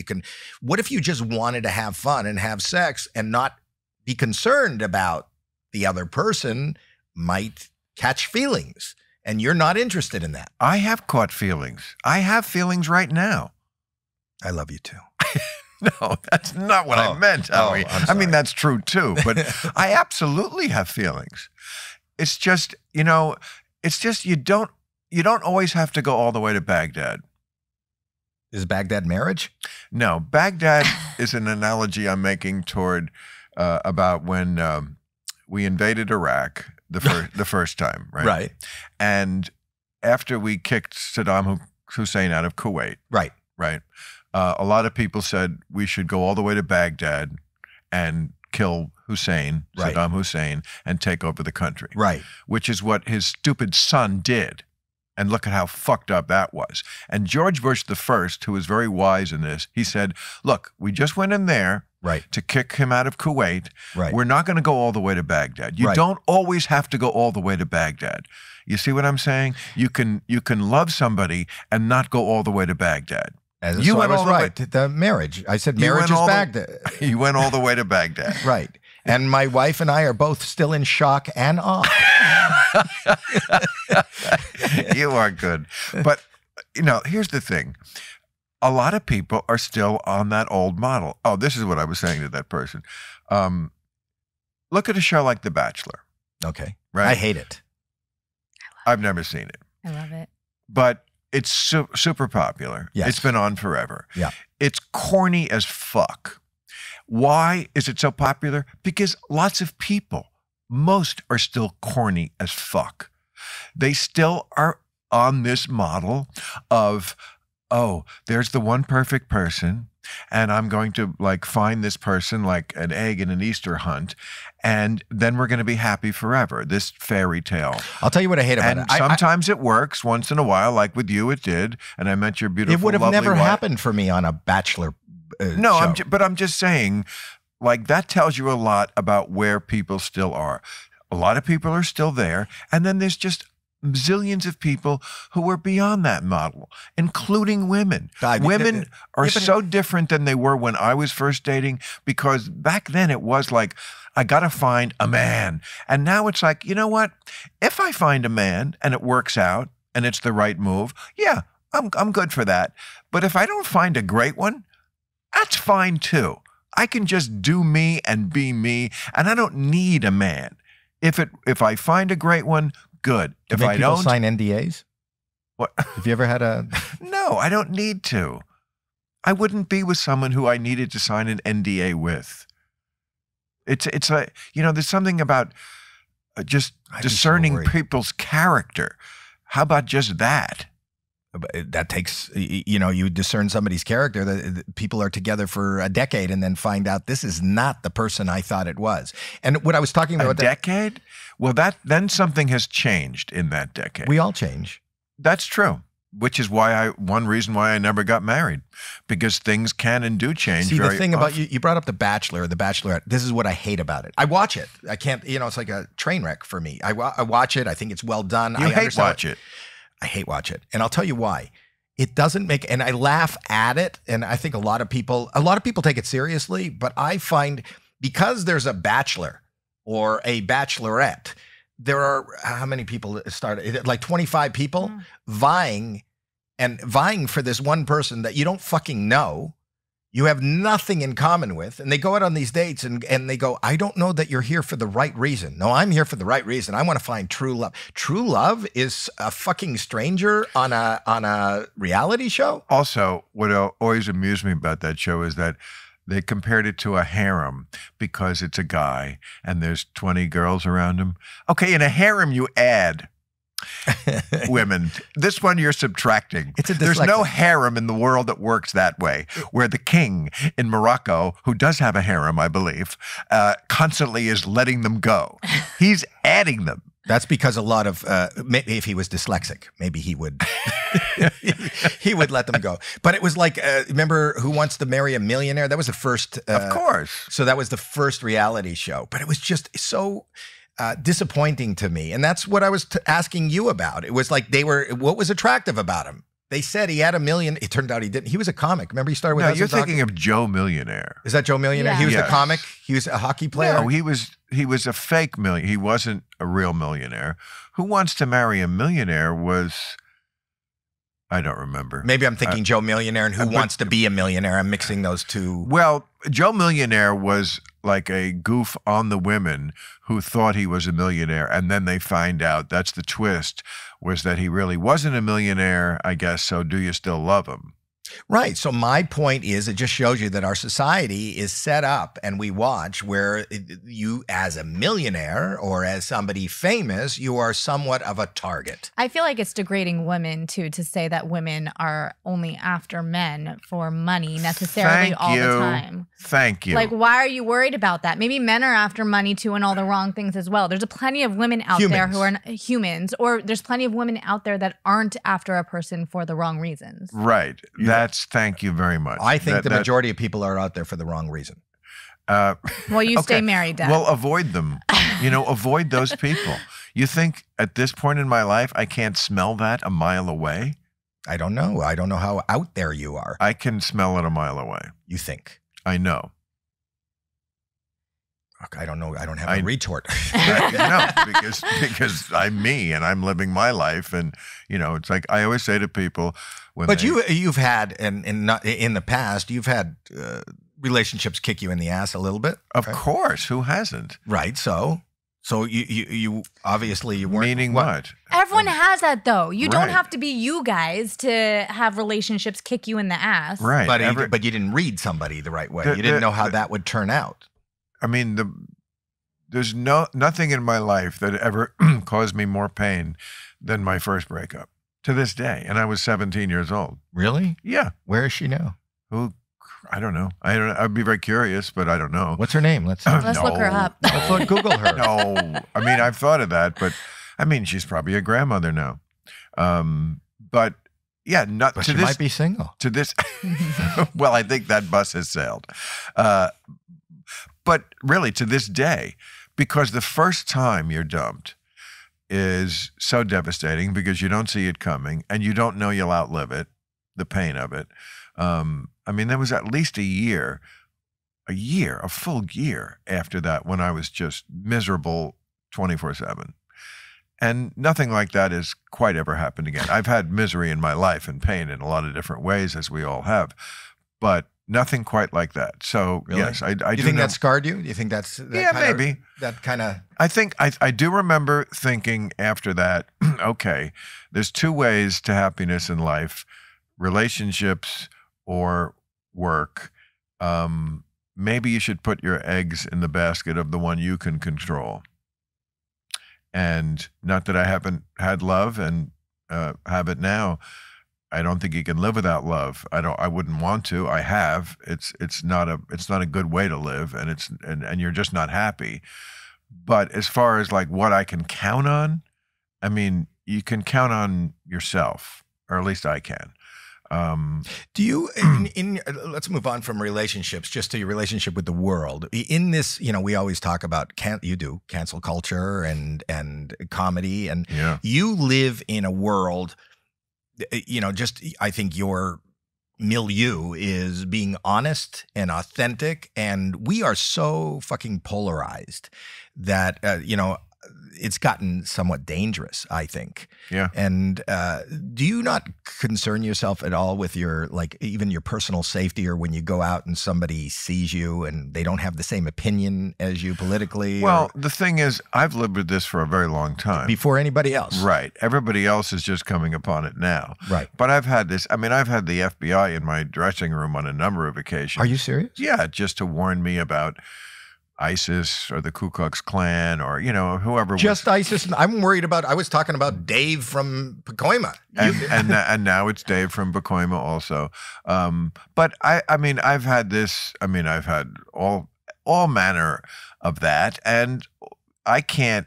B: What if you just wanted to have fun and have sex and not be concerned about the other person might catch feelings, and you're not interested in that?
A: I have caught feelings. I have feelings right now.
B: I love you too.
A: No, that's not what I meant, Howie. I mean, that's true too, but I absolutely have feelings. It's just, you don't always have to go all the way to Baghdad.
B: Is Baghdad marriage?
A: No, Baghdad is an analogy I'm making toward about when we invaded Iraq the first time, right?
B: Right.
A: And after we kicked Saddam Hussein out of Kuwait.
B: Right.
A: Right. A lot of people said we should go all the way to Baghdad and kill Hussein,
B: right.
A: Saddam Hussein, and take over the country.
B: Right.
A: Which is what his stupid son did. And look at how fucked up that was. And George Bush I, who was very wise in this, he said, look, we just went in there
B: Right.
A: to kick him out of Kuwait.
B: Right.
A: We're not going to go all the way to Baghdad. You
B: Right.
A: don't always have to go all the way to Baghdad. You see what I'm saying? You can love somebody and not go all the way to Baghdad.
B: As
A: You
B: so I
A: went
B: was
A: all the
B: right. The marriage. I said
A: You
B: marriage
A: went
B: is
A: all the-
B: Baghdad.
A: You went all the way to Baghdad.
B: Right. And my wife and I are both still in shock and awe.
A: You are good. But, here's the thing. A lot of people are still on that old model. Oh, this is what I was saying to that person. Look at a show like The Bachelor.
B: Okay.
A: Right?
B: I hate it.
A: I've never seen it.
C: I love it.
A: But it's super popular.
B: Yes.
A: It's been on forever.
B: Yeah.
A: It's corny as fuck. Why is it so popular? Because lots of people, most are still corny as fuck. They still are on this model of, oh, there's the one perfect person, and I'm going to find this person like an egg in an Easter hunt, and then we're going to be happy forever. This fairy tale.
B: I'll tell you what I hate about
A: And
B: it.
A: sometimes it works. Once in a while, like with you, it did. And I met your beautiful,
B: It would have
A: lovely
B: never
A: wife.
B: happened for me on a Bachelor
A: No,
B: show.
A: but I'm just saying, that tells you a lot about where people still are. A lot of people are still there, and then there's just zillions of people who are beyond that model, including women. Women are so different than they were when I was first dating, because back then it was like, I got to find a man. And now it's like, you know what? If I find a man and it works out and it's the right move, yeah, I'm good for that. But if I don't find a great one, that's fine too. I can just do me and be me, and I don't need a man. If I find a great one, good. If I don't,
B: sign NDAs.
A: what?
B: Have you ever had a?
A: No, I don't need to. I wouldn't be with someone who I needed to sign an NDA with. It's like, there's something about just
B: I'd be so
A: discerning
B: worried.
A: people's character. How about just that?
B: That takes, you discern somebody's character. That people are together for a decade and then find out this is not the person I thought it was. And what I was talking about,
A: A decade? Well, then something has changed in that decade.
B: we all change.
A: That's true. Which is one reason why I never got married, because things can and do change.
B: See,
A: very
B: the thing about
A: often.
B: you brought up The Bachelor or The Bachelorette. This is what I hate about it. I watch it. I can't, it's like a train wreck for me. I watch it. I think it's well done.
A: You
B: I
A: hate
B: understand
A: watch it.
B: I hate watch it. And I'll tell you why. It doesn't make, and I laugh at it. And I think a lot of people take it seriously, but I find because there's a bachelor or a bachelorette, there are, how many people started? Like 25 people vying for this one person that you don't fucking know. You have nothing in common with, and they go out on these dates and they go, I don't know that you're here for the right reason. No, I'm here for the right reason. I want to find true love. True love is a fucking stranger on a reality show.
A: Also, what always amused me about that show is that they compared it to a harem because it's a guy and there's 20 girls around him. Okay, in a harem, you add women. This one you're subtracting. There's no harem in the world that works that way, where the king in Morocco, who does have a harem, I believe, constantly is letting them go. He's adding them.
B: That's because a lot of, maybe if he was dyslexic, maybe he would, he would let them go. But it was like, remember Who Wants to Marry a Millionaire? That was the first.
A: Of course.
B: So that was the first reality show. But it was just so disappointing to me. And that's what I was asking you about. It was like what was attractive about him? They said he had $1 million. It turned out he didn't. He was a comic. Remember he started with
A: No,
B: us
A: you're
B: as a hockey-
A: thinking of Joe Millionaire.
B: Is that Joe Millionaire?
C: Yeah.
B: He was
A: Yes.
B: a comic. He was a hockey player.
A: No, he was a fake millionaire. He wasn't a real millionaire. Who Wants to Marry a Millionaire was, I don't remember.
B: Maybe I'm thinking Joe Millionaire and Who
A: but-
B: Wants to Be a Millionaire. I'm mixing those two.
A: Well, Joe Millionaire was like a goof on the women who thought he was a millionaire, and then they find out that's the twist, was that he really wasn't a millionaire, I guess. So do you still love him?
B: Right. So my point is, it just shows you that our society is set up, and we watch where you, as a millionaire or as somebody famous, you are somewhat of a target.
C: I feel like it's degrading women too to say that women are only after men for money necessarily
A: Thank
C: all
A: you.
C: the time.
A: Thank you.
C: Like, why are you worried about that? Maybe men are after money too and all the wrong things as well. There's plenty of women out there who are humans, or there's plenty of women out there that aren't after a person for the wrong reasons.
A: Right. Thank you very much.
B: I think the majority of people are out there for the wrong reason.
C: Well, you stay
A: Okay.
C: married, Dad.
A: Well, avoid them. Avoid those people. You think at this point in my life, I can't smell that a mile away?
B: I don't know. I don't know how out there you are.
A: I can smell it a mile away.
B: You think?
A: I know.
B: I don't know. I don't have a retort.
A: No, because I'm me and I'm living my life, and it's like I always say to people
B: But you've had and not in the past you've had relationships kick you in the ass a little bit.
A: Of course, who hasn't?
B: Right. So you obviously you weren't.
A: Meaning what?
C: Everyone has that, though. You don't
A: Right.
C: have to be you guys to have relationships kick you in the ass.
A: Right.
B: But you didn't read somebody the right way. You didn't know how that would turn out.
A: I mean, there's nothing in my life that ever caused me more pain than my first breakup to this day. And I was 17 years old.
B: Really?
A: Yeah.
B: Where is she now?
A: I don't know. I'd be very curious, but I don't know.
B: What's her name? Let's
C: Look her up.
B: let's Google her.
A: No, I mean, I've thought of that, but I mean, she's probably a grandmother now. But yeah,
B: But she might be single.
A: To this, well, I think that bus has sailed. But really, to this day, because the first time you're dumped is so devastating because you don't see it coming and you don't know you'll outlive it, the pain of it. I mean, there was at least a full year after that when I was just miserable 24/7. And nothing like that has quite ever happened again. I've had misery in my life and pain in a lot of different ways, as we all have, but nothing quite like that. So
B: Really?
A: yes, I
B: Do
A: do
B: you think
A: know,
B: that scarred you? Do you think that's
A: maybe.
B: that kind of?
A: I think I do remember thinking after that, okay, there's two ways to happiness in life: relationships or work. Maybe you should put your eggs in the basket of the one you can control. And not that I haven't had love and have it now. I don't think you can live without love. I wouldn't want to. I have. It's not a good way to live, and you're just not happy. But as far as like what I can count on, I mean, you can count on yourself, or at least I can.
B: Do you, let's move on from relationships just to your relationship with the world. In this, we always talk about, cancel culture and comedy. And
A: Yeah.
B: you live in a world, I think your milieu is being honest and authentic. And we are so fucking polarized that, it's gotten somewhat dangerous, I think.
A: Yeah.
B: And do you not concern yourself at all with your, even your personal safety, or when you go out and somebody sees you and they don't have the same opinion as you politically?
A: Well, the thing is, I've lived with this for a very long time.
B: Before anybody else.
A: Right. Everybody else is just coming upon it now.
B: Right.
A: But I've had this. I mean, I've had the FBI in my dressing room on a number of occasions.
B: Are you serious?
A: Yeah, just to warn me about ISIS or the Ku Klux Klan or, whoever.
B: Just ISIS. I was talking about Dave from Pacoima.
A: And now it's Dave from Pacoima also. But I mean, I've had this. I mean, I've had all manner of that, and I can't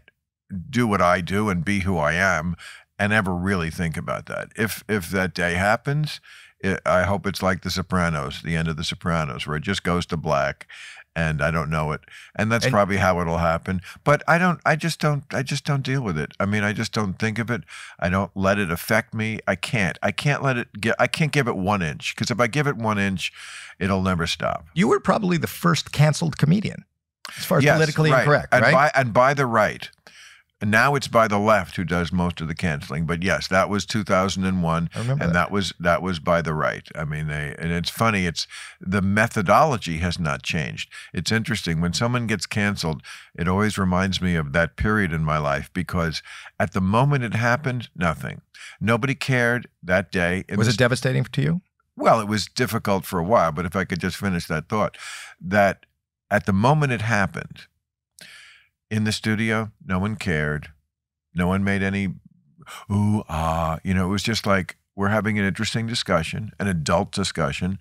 A: do what I do and be who I am and ever really think about that. If that day happens, I hope it's like The Sopranos, the end of The Sopranos, where it just goes to black. And I don't know it, and that's probably how it'll happen. But I just don't deal with it. I mean, I just don't think of it. I don't let it affect me. I can't let it get. I can't give it 1 inch, because if I give it 1 inch, it'll never stop.
B: You were probably the first canceled comedian, as far as politically incorrect, right?
A: And by the right. Now it's by the left who does most of the canceling, but yes, that was 2001,
B: I remember
A: and
B: that.
A: that was by the right. I mean, and it's funny. It's the methodology has not changed. It's interesting when someone gets canceled. It always reminds me of that period in my life, because at the moment it happened, nothing. Nobody cared that day.
B: Was it devastating to you?
A: Well, it was difficult for a while, but if I could just finish that thought, that at the moment it happened. In the studio, no one cared. No one made any ooh, ah. It was just like, we're having an interesting discussion, an adult discussion,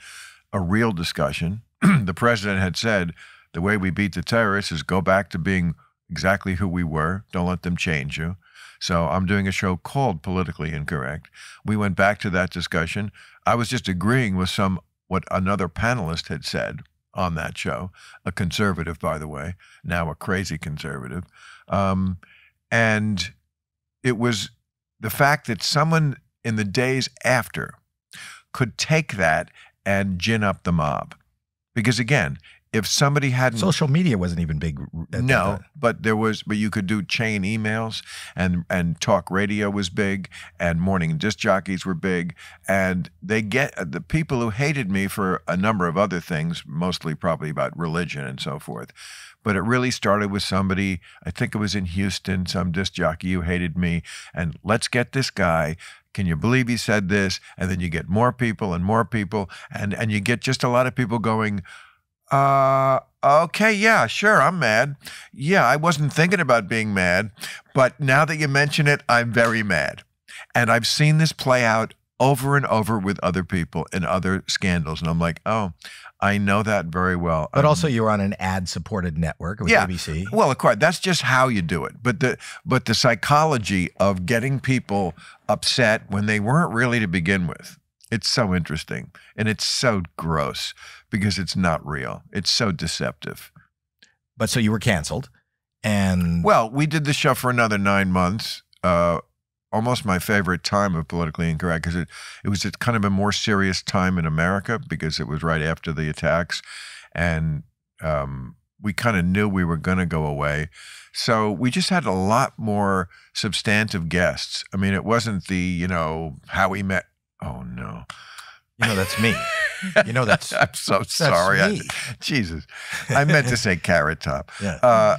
A: a real discussion. The president had said, the way we beat the terrorists is go back to being exactly who we were. Don't let them change you. So I'm doing a show called Politically Incorrect. We went back to that discussion. I was just agreeing with what another panelist had said. on that show, a conservative, by the way, now a crazy conservative. And it was the fact that someone in the days after could take that and gin up the mob. Because again, if somebody hadn't...
B: Social media wasn't even big.
A: But you could do chain emails, and talk radio was big, and morning disc jockeys were big, and the people who hated me for a number of other things, mostly probably about religion and so forth. But it really started with somebody, I think it was in Houston, some disc jockey who hated me, and let's get this guy. Can you believe he said this? And then you get more people, and you get just a lot of people going, okay, yeah, sure, I'm mad. Yeah, I wasn't thinking about being mad, but now that you mention it, I'm very mad. And I've seen this play out over and over with other people in other scandals. And I'm like, oh, I know that very well.
B: But also you were on an ad-supported network with ABC.
A: Well, of course, that's just how you do it. But the psychology of getting people upset when they weren't really to begin with, it's so interesting. And it's so gross because it's not real. It's so deceptive.
B: But so you were canceled. And
A: well, we did the show for another 9 months. Almost my favorite time of Politically Incorrect, because it was kind of a more serious time in America because it was right after the attacks, and we kind of knew we were going to go away. So we just had a lot more substantive guests. I mean, it wasn't the, Howie met. Oh, no.
B: That's me. That's
A: I'm so sorry.
B: Me.
A: Jesus. I meant to say Carrot Top.
B: Yeah.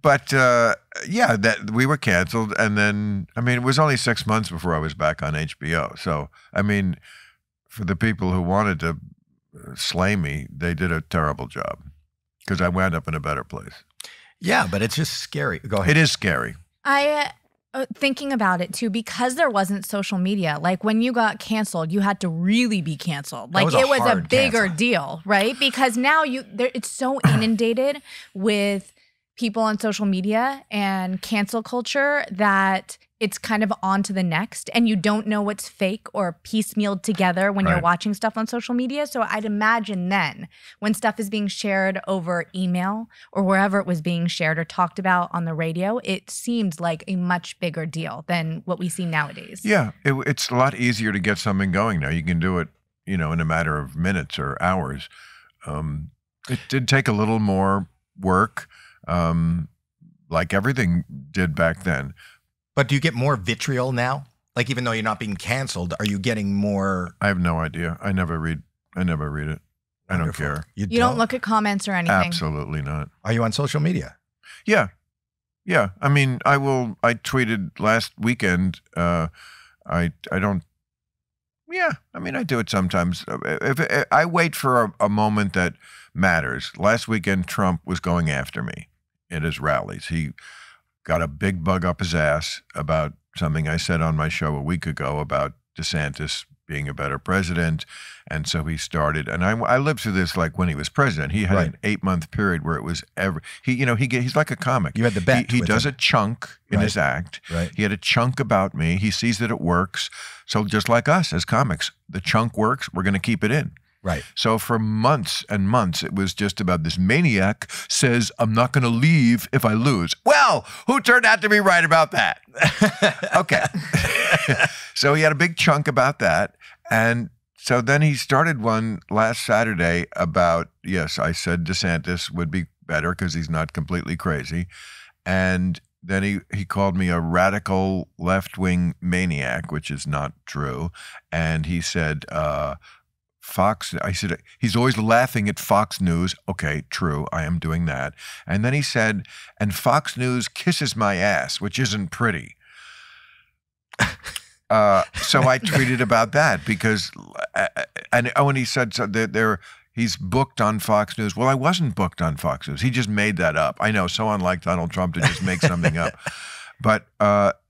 A: But that we were canceled, and then it was only 6 months before I was back on HBO. So for the people who wanted to slay me, they did a terrible job because I wound up in a better place.
B: Yeah, but it's just scary. Go ahead.
A: It is scary.
C: Thinking about it too, because there wasn't social media. Like when you got canceled, you had to really be canceled. Like it was a bigger deal, right? Because now it's so inundated with people on social media and cancel culture that it's kind of on to the next, and you don't know what's fake or piecemealed together when you're watching stuff on social media. So I'd imagine then when stuff is being shared over email or wherever it was being shared or talked about on the radio, it seemed like a much bigger deal than what we see nowadays.
A: Yeah, it's a lot easier to get something going now. You can do it, in a matter of minutes or hours. It did take a little more work. Like everything did back then.
B: But do you get more vitriol now? Like even though you're not being canceled, are you getting more?
A: I have no idea. I never read it. I don't care.
C: You don't look at comments or anything?
A: Absolutely not.
B: Are you on social media?
A: Yeah. Yeah. I tweeted last weekend. I don't. Yeah. I do it sometimes. If I wait for a moment that matters. Last weekend, Trump was going after me at his rallies. He got a big bug up his ass about something I said on my show a week ago about DeSantis being a better president. And so he started, and I lived through this like when he was president. He had an 8-month period where it was he's like a comic.
B: You had the bet.
A: He does a chunk in his act.
B: Right.
A: He had a chunk about me. He sees that it works. So just like us as comics, the chunk works. We're going to keep it in.
B: Right.
A: So for months and months, it was just about this maniac says, I'm not going to leave if I lose. Well, who turned out to be right about that? Okay. So he had a big chunk about that. And so then he started one last Saturday about, yes, I said DeSantis would be better because he's not completely crazy. And then he called me a radical left-wing maniac, which is not true. And he said, Fox, I said, he's always laughing at Fox News. Okay, true, I am doing that. And then he said, and Fox News kisses my ass, which isn't pretty. So I tweeted about that because, when he said so he's booked on Fox News. Well, I wasn't booked on Fox News. He just made that up. I know, so unlike Donald Trump to just make something up. But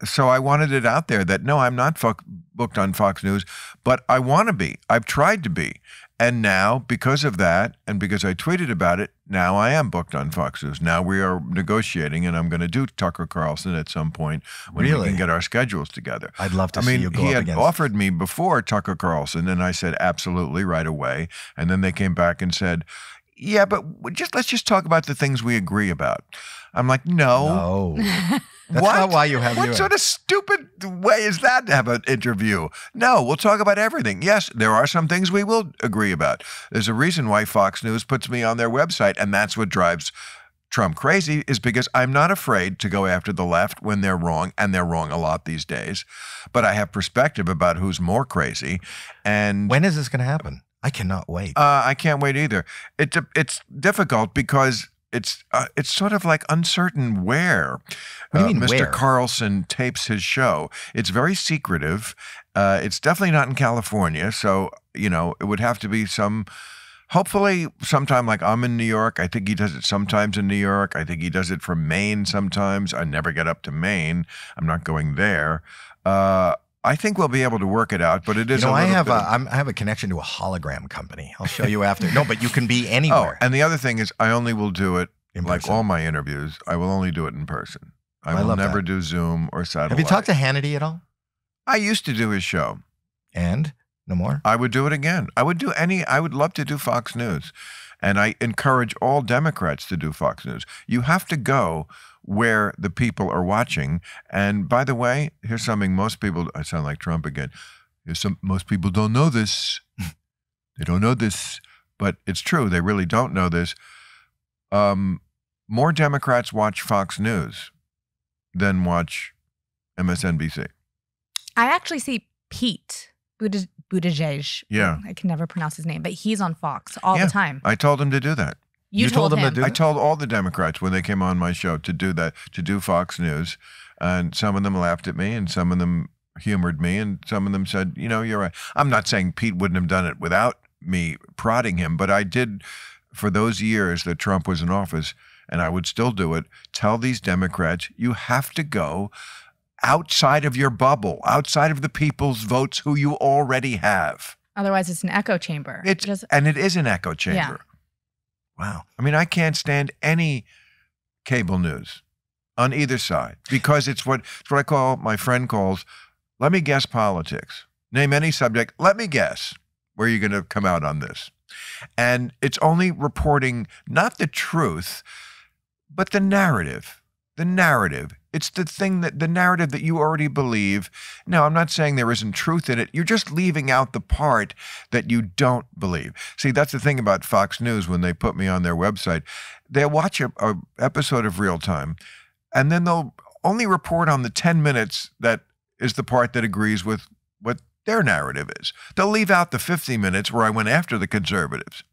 A: so I wanted it out there that, no, I'm not booked on Fox News, but I want to be. I've tried to be. And now, because of that, and because I tweeted about it, now I am booked on Fox News. Now we are negotiating, and I'm going to do Tucker Carlson at some point when we can get our schedules together.
B: I'd love to see you go
A: he
B: up
A: had
B: against.
A: offered me before Tucker Carlson, and I said absolutely right away. And then they came back and said, yeah, but let's just talk about the things we agree about. I'm like, no.
B: That's
A: what?
B: not why you have
A: What sort of stupid way is that to have an interview? No, we'll talk about everything. Yes, there are some things we will agree about. There's a reason why Fox News puts me on their website, and that's what drives Trump crazy, is because I'm not afraid to go after the left when they're wrong, and they're wrong a lot these days. But I have perspective about who's more crazy. And
B: when is this going to happen? I cannot wait.
A: I can't wait either. It's difficult because it's sort of like uncertain where Mr.
B: where?
A: Carlson tapes his show. It's very secretive. It's definitely not in California. So, it would have to be hopefully sometime like I'm in New York. I think he does it sometimes in New York. I think he does it from Maine sometimes. I never get up to Maine. I'm not going there. I think we'll be able to work it out, but it is.
B: I have a connection to a hologram company. I'll show you after. No, but you can be anywhere.
A: Oh, and the other thing is, I only will do it
B: in
A: like
B: person.
A: all my interviews. I will only do it in person. I will never do Zoom or satellite.
B: Have you talked to Hannity at all?
A: I used to do his show,
B: and no more.
A: I would do it again. I would love to do Fox News, and I encourage all Democrats to do Fox News. You have to go where the people are watching. And by the way, here's something I sound like Trump again. Most people don't know this. They don't know this, but it's true. They really don't know this. More Democrats watch Fox News than watch MSNBC.
C: I actually see Pete Buttigieg.
A: Yeah.
C: I can never pronounce his name, but he's on Fox all the time.
A: I told him to do that.
C: You told him
B: to do that?
A: I told all the Democrats when they came on my show to do that, to do Fox News. And some of them laughed at me, and some of them humored me, and some of them said, you're right. I'm not saying Pete wouldn't have done it without me prodding him, but I did for those years that Trump was in office, and I would still do it, tell these Democrats, you have to go outside of your bubble, outside of the people's votes who you already have.
C: Otherwise, it's an echo chamber.
A: And it is an echo chamber.
C: Yeah.
B: Wow.
A: I mean, I can't stand any cable news on either side because it's what my friend calls, let me guess politics. Name any subject, let me guess where you're going to come out on this. And it's only reporting not the truth, but the narrative. The narrative. It's the narrative that you already believe. Now, I'm not saying there isn't truth in it. You're just leaving out the part that you don't believe. See, that's the thing about Fox News when they put me on their website. They'll watch a episode of Real Time, and then they'll only report on the 10 minutes that is the part that agrees with what their narrative is. They'll leave out the 50 minutes where I went after the conservatives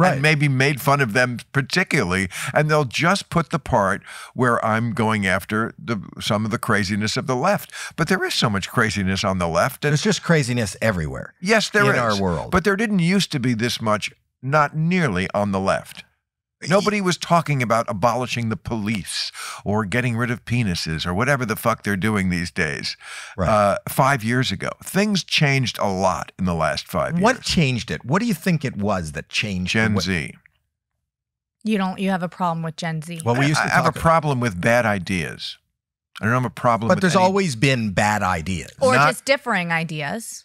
A: and maybe made fun of them particularly, and they'll just put the part where I'm going after some of the craziness of the left. But there is so much craziness on the left.
B: There's just craziness everywhere.
A: Yes, there is.
B: In our world.
A: But there didn't used to be this much, not nearly on the left. Nobody was talking about abolishing the police or getting rid of penises or whatever the fuck they're doing these days.
B: Right.
A: 5 years ago. Things changed a lot in the last 5 years.
B: What changed it? What do you think it was that changed
A: Gen Z.
C: You have a problem with Gen Z.
B: Well, I
A: have a problem with bad ideas. I don't have a problem with
B: But there's always been bad ideas.
C: Or just differing ideas.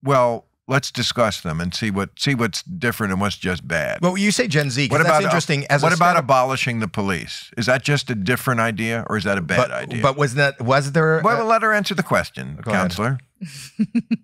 A: Well, let's discuss them and see what's different and what's just bad.
B: Well, you say Gen Z, because that's interesting.
A: What about abolishing the police? Is that just a different idea, or is that a bad idea?
B: But was there?
A: Well, let her answer the question, counselor.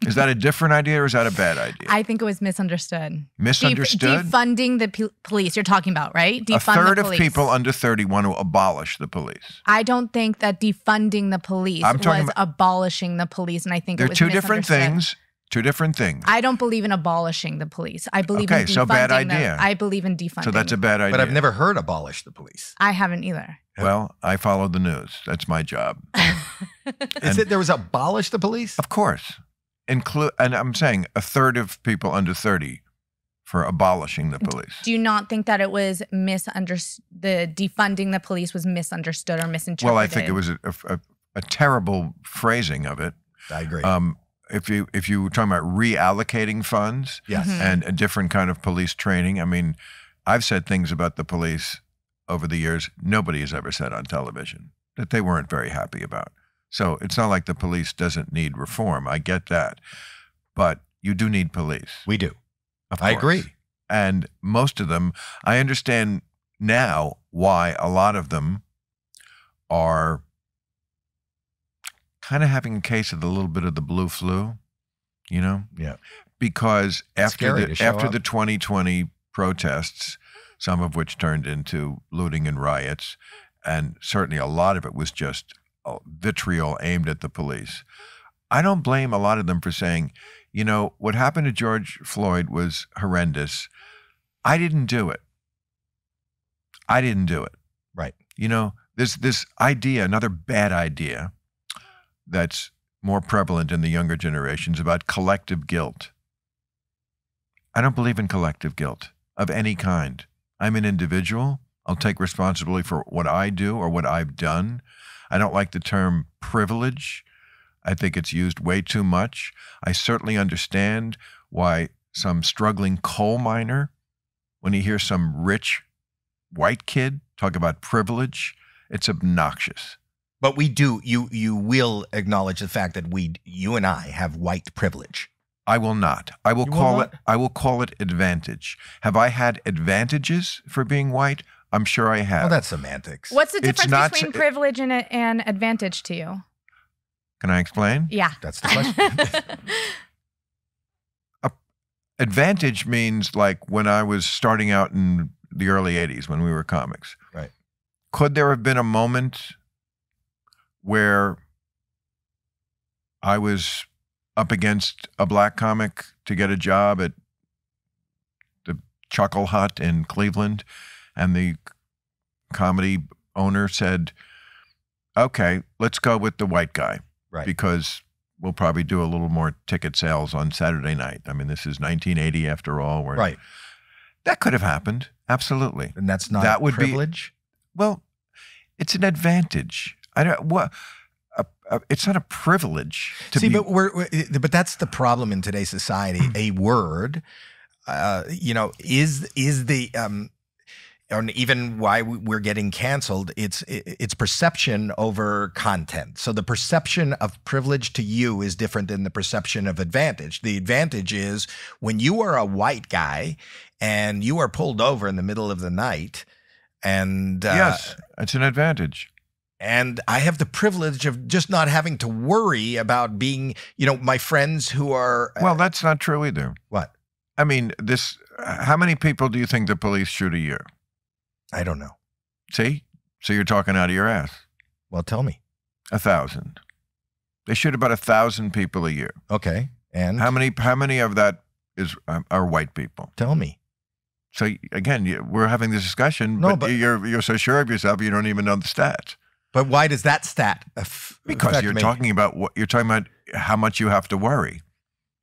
A: Is that a different idea, or is that a bad idea?
C: I think it was misunderstood.
A: Misunderstood?
C: Defunding the police, you're talking about, right?
A: A third of people under 30 want to abolish the police.
C: I don't think that defunding the police was abolishing the police, and I think it was
A: misunderstood. They're two different things. Two different things.
C: I don't believe in abolishing the police. I believe in defunding
A: so bad idea.
C: I believe in defunding.
A: So that's a bad idea.
B: But I've never heard abolish the police.
C: I haven't either.
A: Well, I follow the news. That's my job.
B: There was abolish the police?
A: Of course. And I'm saying a third of people under 30 for abolishing the police.
C: Do you not think that it was misunderstood? The defunding the police was misunderstood or misinterpreted?
A: Well, I think it was a terrible phrasing of it.
B: I agree.
A: if you were talking about reallocating funds,
B: Yes.
A: and a different kind of police training. I mean, I've said things about the police over the years nobody has ever said on television that they weren't very happy about. So it's not like the police doesn't need reform. I get that, but you do need police.
B: We do.
A: Of
B: I
A: course.
B: agree.
A: And most of them, I understand now why a lot of them are kind of having a case of a little bit of the blue flu, you know?
B: Yeah.
A: Because after
B: scary to show up.
A: the 2020 protests, some of which turned into looting and riots, and certainly a lot of it was just vitriol aimed at the police. I don't blame a lot of them for saying, you know, what happened to George Floyd was horrendous. I didn't do it. I didn't do it.
B: Right.
A: You know, this idea, another bad idea that's more prevalent in the younger generations about collective guilt. I don't believe in collective guilt of any kind. I'm an individual. I'll take responsibility for what I do or what I've done. I don't like the term privilege. I think it's used way too much. I certainly understand why some struggling coal miner, when he hears some rich white kid talk about privilege, it's obnoxious.
B: But we do, you will acknowledge the fact that you and I have white privilege.
A: I will not. I will call it advantage. Have I had advantages for being white? I'm sure I have.
B: Oh, that's semantics.
C: What's the difference between privilege and advantage to you?
A: Can I explain?
C: Yeah.
B: That's the question.
A: Advantage means like when I was starting out in the early 80s when we were comics.
B: Right.
A: Could there have been a moment where I was up against a black comic to get a job at the Chuckle Hut in Cleveland, and the comedy owner said, okay, let's go with the white guy,
B: Right.
A: because we'll probably do a little more ticket sales on Saturday night. I mean, this is 1980 after all.
B: Right.
A: That could have happened. Absolutely.
B: And that's not
A: That would be-
B: privilege?
A: Well, it's an advantage. It's not a privilege to
B: See,
A: be.
B: but that's the problem in today's society. A word, is the and even why we're getting canceled. It's perception over content. So the perception of privilege to you is different than the perception of advantage. The advantage is when you are a white guy and you are pulled over in the middle of the night, and
A: yes, it's an advantage.
B: And I have the privilege of just not having to worry about being, my friends who are.
A: Well, that's not true either.
B: What?
A: I mean, how many people do you think the police shoot a year?
B: I don't know.
A: See? So you're talking out of your ass.
B: Well, tell me.
A: 1,000. They shoot about 1,000 people a year.
B: Okay. And
A: How many of that are white people?
B: tell me.
A: So again, we're having this discussion,
B: No,
A: but
B: but-
A: you're so sure of yourself, you don't even know the stats.
B: But why does that stat
A: Because
B: affect
A: you're
B: me?
A: talking about how much you have to worry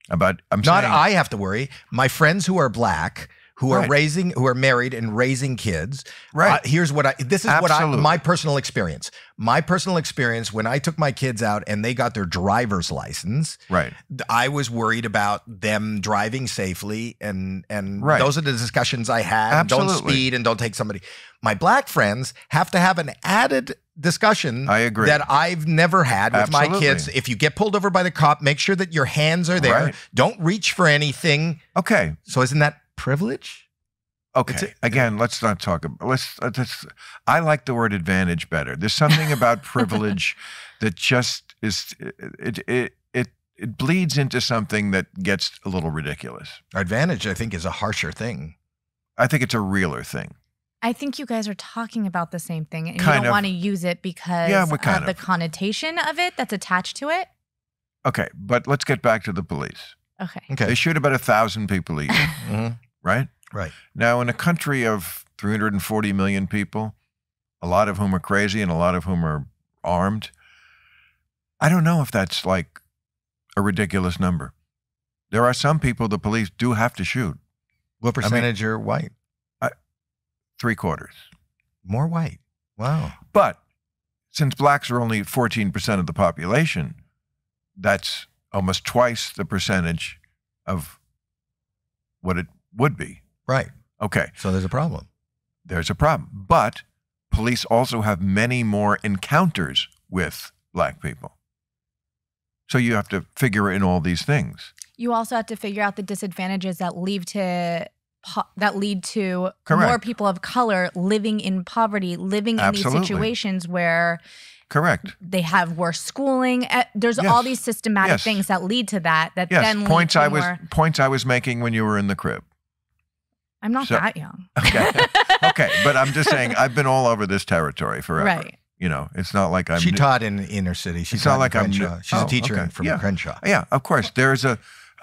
A: about. I'm
B: Not
A: saying,
B: I have to worry. My friends who are black, who are
A: Right.
B: who are married and raising kids.
A: Right.
B: Here's what
A: Absolutely.
B: my personal experience. My personal experience when I took my kids out and they got their driver's license,
A: right.
B: I was worried about them driving safely, and
A: Right.
B: those are the discussions I had.
A: Absolutely.
B: Don't speed and don't take somebody. My black friends have to have an added discussion.
A: I agree.
B: That I've never had with my
A: Absolutely.
B: kids. If you get pulled over by the cop, make sure that your hands are there.
A: Right.
B: Don't reach for anything.
A: Okay.
B: So isn't that privilege?
A: Okay. Again, let's not talk about. I like the word advantage better. There's something about privilege that just is. It bleeds into something that gets a little ridiculous.
B: Advantage, I think, is a harsher thing.
A: I think it's a realer thing.
C: I think you guys are talking about the same thing, and you
A: Kind
C: don't
A: of.
C: want to use it because
A: Yeah, we're
C: of
A: kind
C: the
A: of.
C: connotation of it that's attached to it.
A: Okay, but let's get back to the police.
C: Okay.
A: They
B: Okay.
A: shoot about 1,000 people a year,
B: Mhm.
A: right?
B: Right.
A: Now, in a country of 340 million people, a lot of whom are crazy and a lot of whom are armed, I don't know if that's like a ridiculous number. There are some people the police do have to shoot.
B: What percentage are white?
A: 3/4.
B: More white. Wow.
A: But since blacks are only 14% of the population, that's almost twice the percentage of what it would be.
B: Right.
A: Okay.
B: So there's a problem.
A: There's a problem. But police also have many more encounters with black people. So you have to figure in all these things.
C: You also have to figure out the disadvantages that lead to
A: Correct.
C: more people of color living in poverty, living in
A: Absolutely.
C: these situations where
A: Correct.
C: they have worse schooling. There's all these systematic things that lead to that. That then lead to more.
A: Points I was making when you were in the crib.
C: I'm not that young.
A: Okay. Okay. But I'm just saying I've been all over this territory forever.
C: Right.
A: You know, it's not like I'm.
B: She taught in inner city. She's not like I'm. She's a teacher from Crenshaw.
A: Yeah, of course.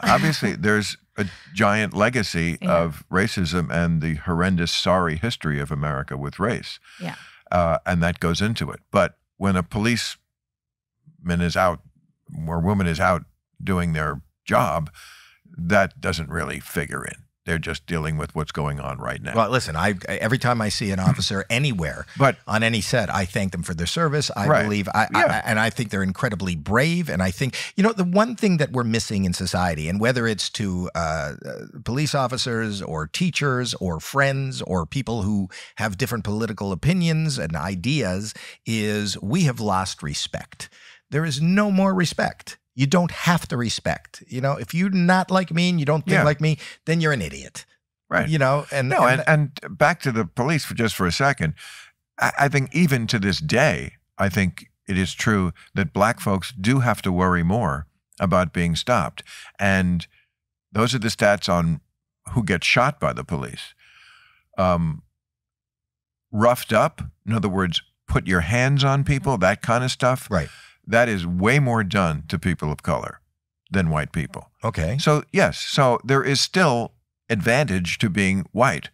A: Obviously, there's a giant legacy of racism and the horrendous, sorry history of America with race.
C: Yeah.
A: And that goes into it. But when a policeman is out or woman is out doing their job, that doesn't really figure in. They're just dealing with what's going on right now.
B: Well, listen, every time I see an officer anywhere, on any set, I thank them for their service. I believe, and I think they're incredibly brave. And I think, the one thing that we're missing in society, and whether it's to police officers or teachers or friends or people who have different political opinions and ideas, is we have lost respect. There is no more respect. You don't have to respect. If you're not like me and you don't think like me, then you're an idiot.
A: Right.
B: And
A: back to the police for a second. I think even to this day, I think it is true that black folks do have to worry more about being stopped. And those are the stats on who gets shot by the police. Roughed up, in other words, put your hands on people, that kind of stuff.
B: Right.
A: That is way more done to people of color than white people.
B: Okay.
A: So, yes. So there is still advantage to being white.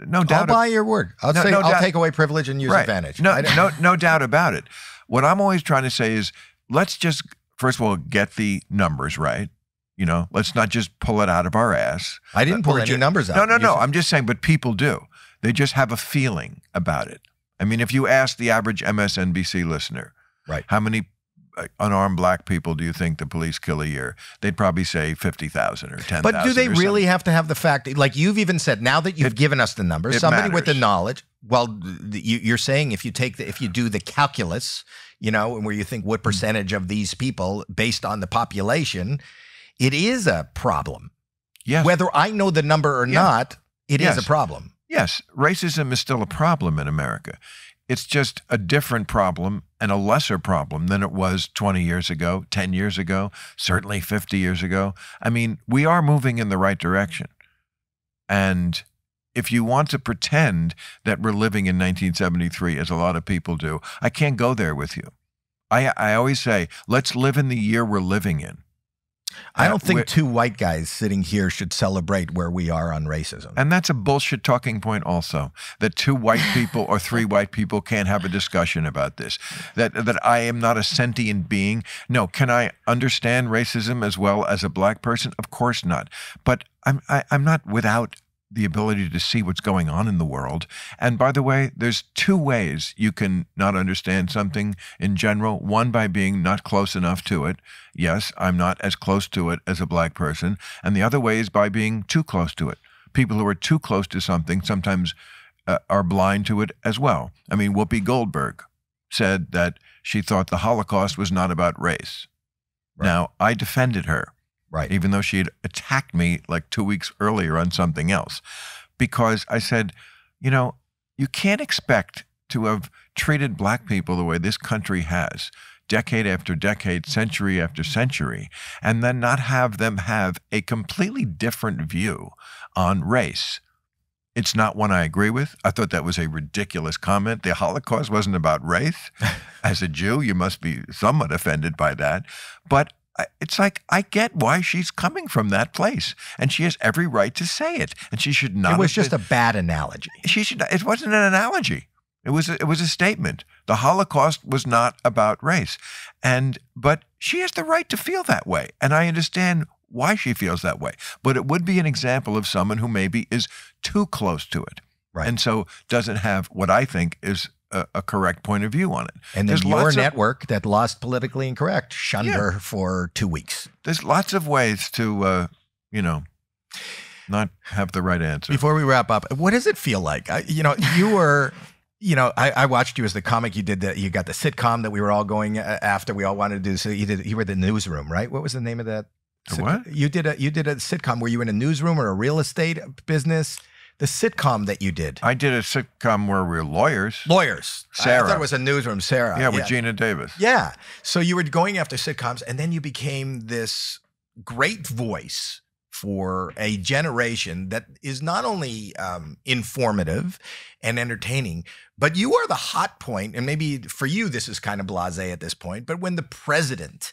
A: No doubt.
B: I'll buy your word. I'll take away privilege and use advantage.
A: No doubt about it. What I'm always trying to say is let's just, first of all, get the numbers right. Let's not just pull it out of our ass.
B: I didn't pull any numbers out.
A: No. I'm just saying, but people do. They just have a feeling about it. I mean, if you ask the average MSNBC listener,
B: right,
A: how many unarmed black people do you think the police kill a year? They'd probably say 50,000 or 10,000.
B: But do they really have to have the fact? Like you've even said, now that you've given us the numbers, somebody with the knowledge. Well, you're saying if you do the calculus, where you think what percentage of these people based on the population, it is a problem.
A: Yes.
B: Whether I know the number or not, it is a problem.
A: Yes, racism is still a problem in America. It's just a different problem and a lesser problem than it was 20 years ago, 10 years ago, certainly 50 years ago. I mean, we are moving in the right direction. And if you want to pretend that we're living in 1973, as a lot of people do, I can't go there with you. I always say, let's live in the year we're living in.
B: I don't think two white guys sitting here should celebrate where we are on racism.
A: And that's a bullshit talking point also, that two white people or three white people can't have a discussion about this, that I am not a sentient being. No, can I understand racism as well as a black person? Of course not. But I'm not without the ability to see what's going on in the world. And by the way, there's two ways you can not understand something in general. One, by being not close enough to it. Yes, I'm not as close to it as a black person. And the other way is by being too close to it. People who are too close to something sometimes are blind to it as well. I mean, Whoopi Goldberg said that she thought the Holocaust was not about race. Right. Now, I defended her.
B: Right.
A: Even though she had attacked me like 2 weeks earlier on something else. Because I said, you can't expect to have treated black people the way this country has, decade after decade, century after century, and then not have them have a completely different view on race. It's not one I agree with. I thought that was a ridiculous comment. The Holocaust wasn't about race. As a Jew, you must be somewhat offended by that. But it's like, I get why she's coming from that place, and she has every right to say it, and she should not.
B: It was just a bad analogy.
A: It wasn't an analogy. It was a statement. The Holocaust was not about race, but she has the right to feel that way, and I understand why she feels that way. But it would be an example of someone who maybe is too close to it,
B: right,
A: and so doesn't have what I think is a correct point of view on it.
B: And then
A: There's
B: your
A: lots of-
B: network that lost politically incorrect shunned her for 2 weeks.
A: There's lots of ways to, not have the right answer.
B: Before we wrap up, what does it feel like? You were, I watched you as the comic. You got the sitcom that we were all going after. We all wanted to do. So you were the newsroom, right? What was the name of that?
A: What?
B: You did a sitcom where you were in a newsroom or a real estate business. The sitcom that you did.
A: I did a sitcom where we were lawyers.
B: I
A: Sarah.
B: thought it was a newsroom, Sarah.
A: Yeah, with Gina Davis.
B: Yeah. So you were going after sitcoms, and then you became this great voice for a generation that is not only informative and entertaining, but you are the hot point. And maybe for you, this is kind of blasé at this point, but when the president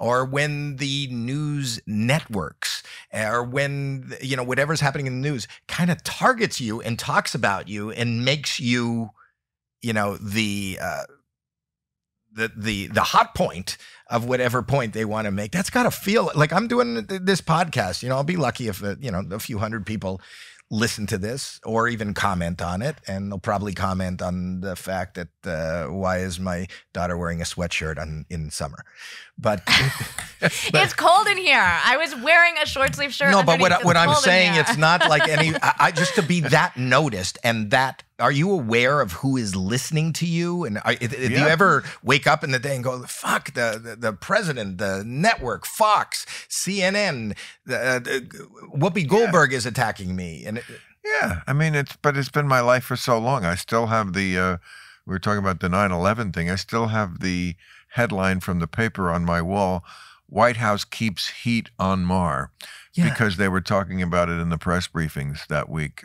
B: or when the news networks or when, whatever's happening in the news kind of targets you and talks about you and makes you, the hot point of whatever point they want to make. That's got to feel like I'm doing this podcast. I'll be lucky if, a few hundred people listen to this or even comment on it. And they'll probably comment on the fact that why is my daughter wearing a sweatshirt in summer? But
C: it's cold in here. I was wearing a short sleeve shirt.
B: No, but what I'm
C: cold in
B: saying,
C: here.
B: it's not like any, just to be that noticed and that, are you aware of who is listening to you? And do you ever wake up in the day and go, fuck, the president, the network, Fox, CNN, Whoopi Goldberg is attacking me? And
A: I mean, it's been my life for so long. I still have we were talking about the 9/11 thing. I still have the headline from the paper on my wall, White House keeps heat on Maher, because they were talking about it in the press briefings that week.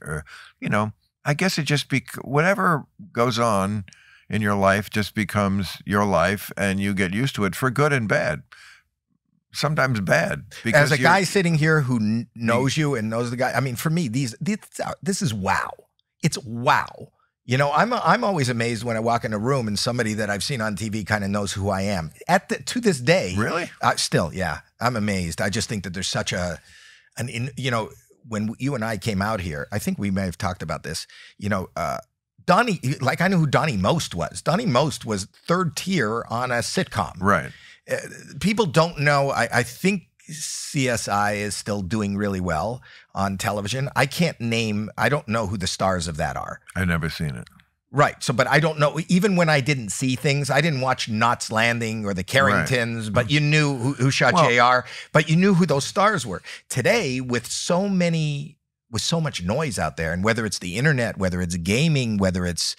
A: I guess it just whatever goes on in your life just becomes your life, and you get used to it for good and bad. Sometimes bad. Because
B: as a guy sitting here who knows you and knows the guy, I mean, for me, this is wow. It's wow. I'm always amazed when I walk in a room and somebody that I've seen on TV kind of knows who I am. To this day,
A: really,
B: still, I'm amazed. I just think that there's such when you and I came out here, I think we may have talked about this. Donnie, like I knew who Donnie Most was. Donnie Most was third tier on a sitcom.
A: Right.
B: People don't know. I think CSI is still doing really well on television. I don't know who the stars of that are.
A: I've never seen it.
B: Right. So, but I don't know, even when I didn't see things, I didn't watch Knots Landing or the Carringtons, but you knew who shot JR, but you knew who those stars were. Today, with so much noise out there, and whether it's the internet, whether it's gaming, whether it's,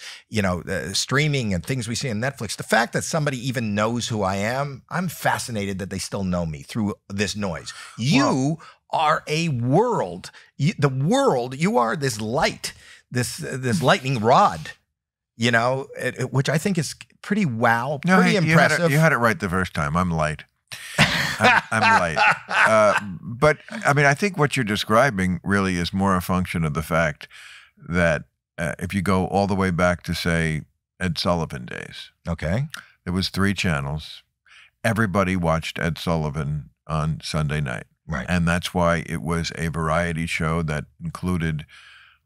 B: streaming and things we see on Netflix, the fact that somebody even knows who I am, I'm fascinated that they still know me through this noise. You are a world. You are this light, this lightning rod. Which I think is pretty pretty impressive.
A: You had it right the first time. I'm light. I'm light. But I mean, I think what you're describing really is more a function of the fact that if you go all the way back to, say, Ed Sullivan days.
B: Okay.
A: There was 3 channels. Everybody watched Ed Sullivan on Sunday night.
B: Right.
A: And that's why it was a variety show that included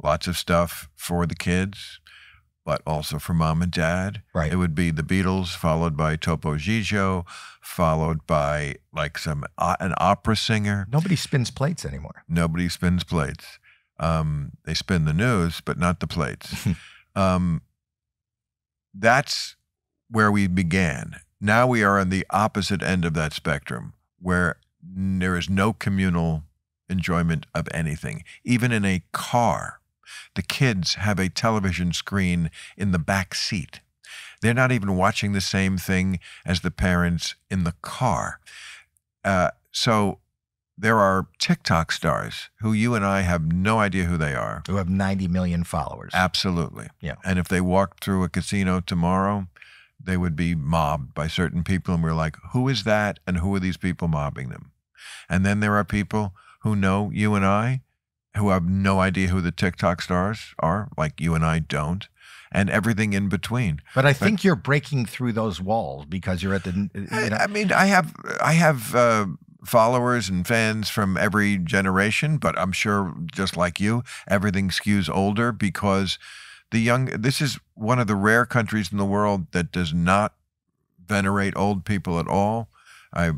A: lots of stuff for the kids, but also for mom and dad.
B: Right.
A: It would be the Beatles, followed by Topo Gigio, followed by like an opera singer.
B: Nobody spins plates anymore.
A: Nobody spins plates. They spin the news, but not the plates. That's where we began. Now we are on the opposite end of that spectrum, where there is no communal enjoyment of anything. Even in a car, the kids have a television screen in the back seat. They're not even watching the same thing as the parents in the car. So there are TikTok stars who you and I have no idea who they are.
B: Who have 90 million followers.
A: Absolutely.
B: Yeah.
A: And if they walked through a casino tomorrow, they would be mobbed by certain people. And we're like, who is that? And who are these people mobbing them? And then there are people who know you and I, who have no idea who the TikTok stars are, like you and I don't, and everything in between.
B: But I think you're breaking through those walls because you're at the.
A: I mean, I have followers and fans from every generation, but I'm sure, just like you, everything skews older because This is one of the rare countries in the world that does not venerate old people at all. I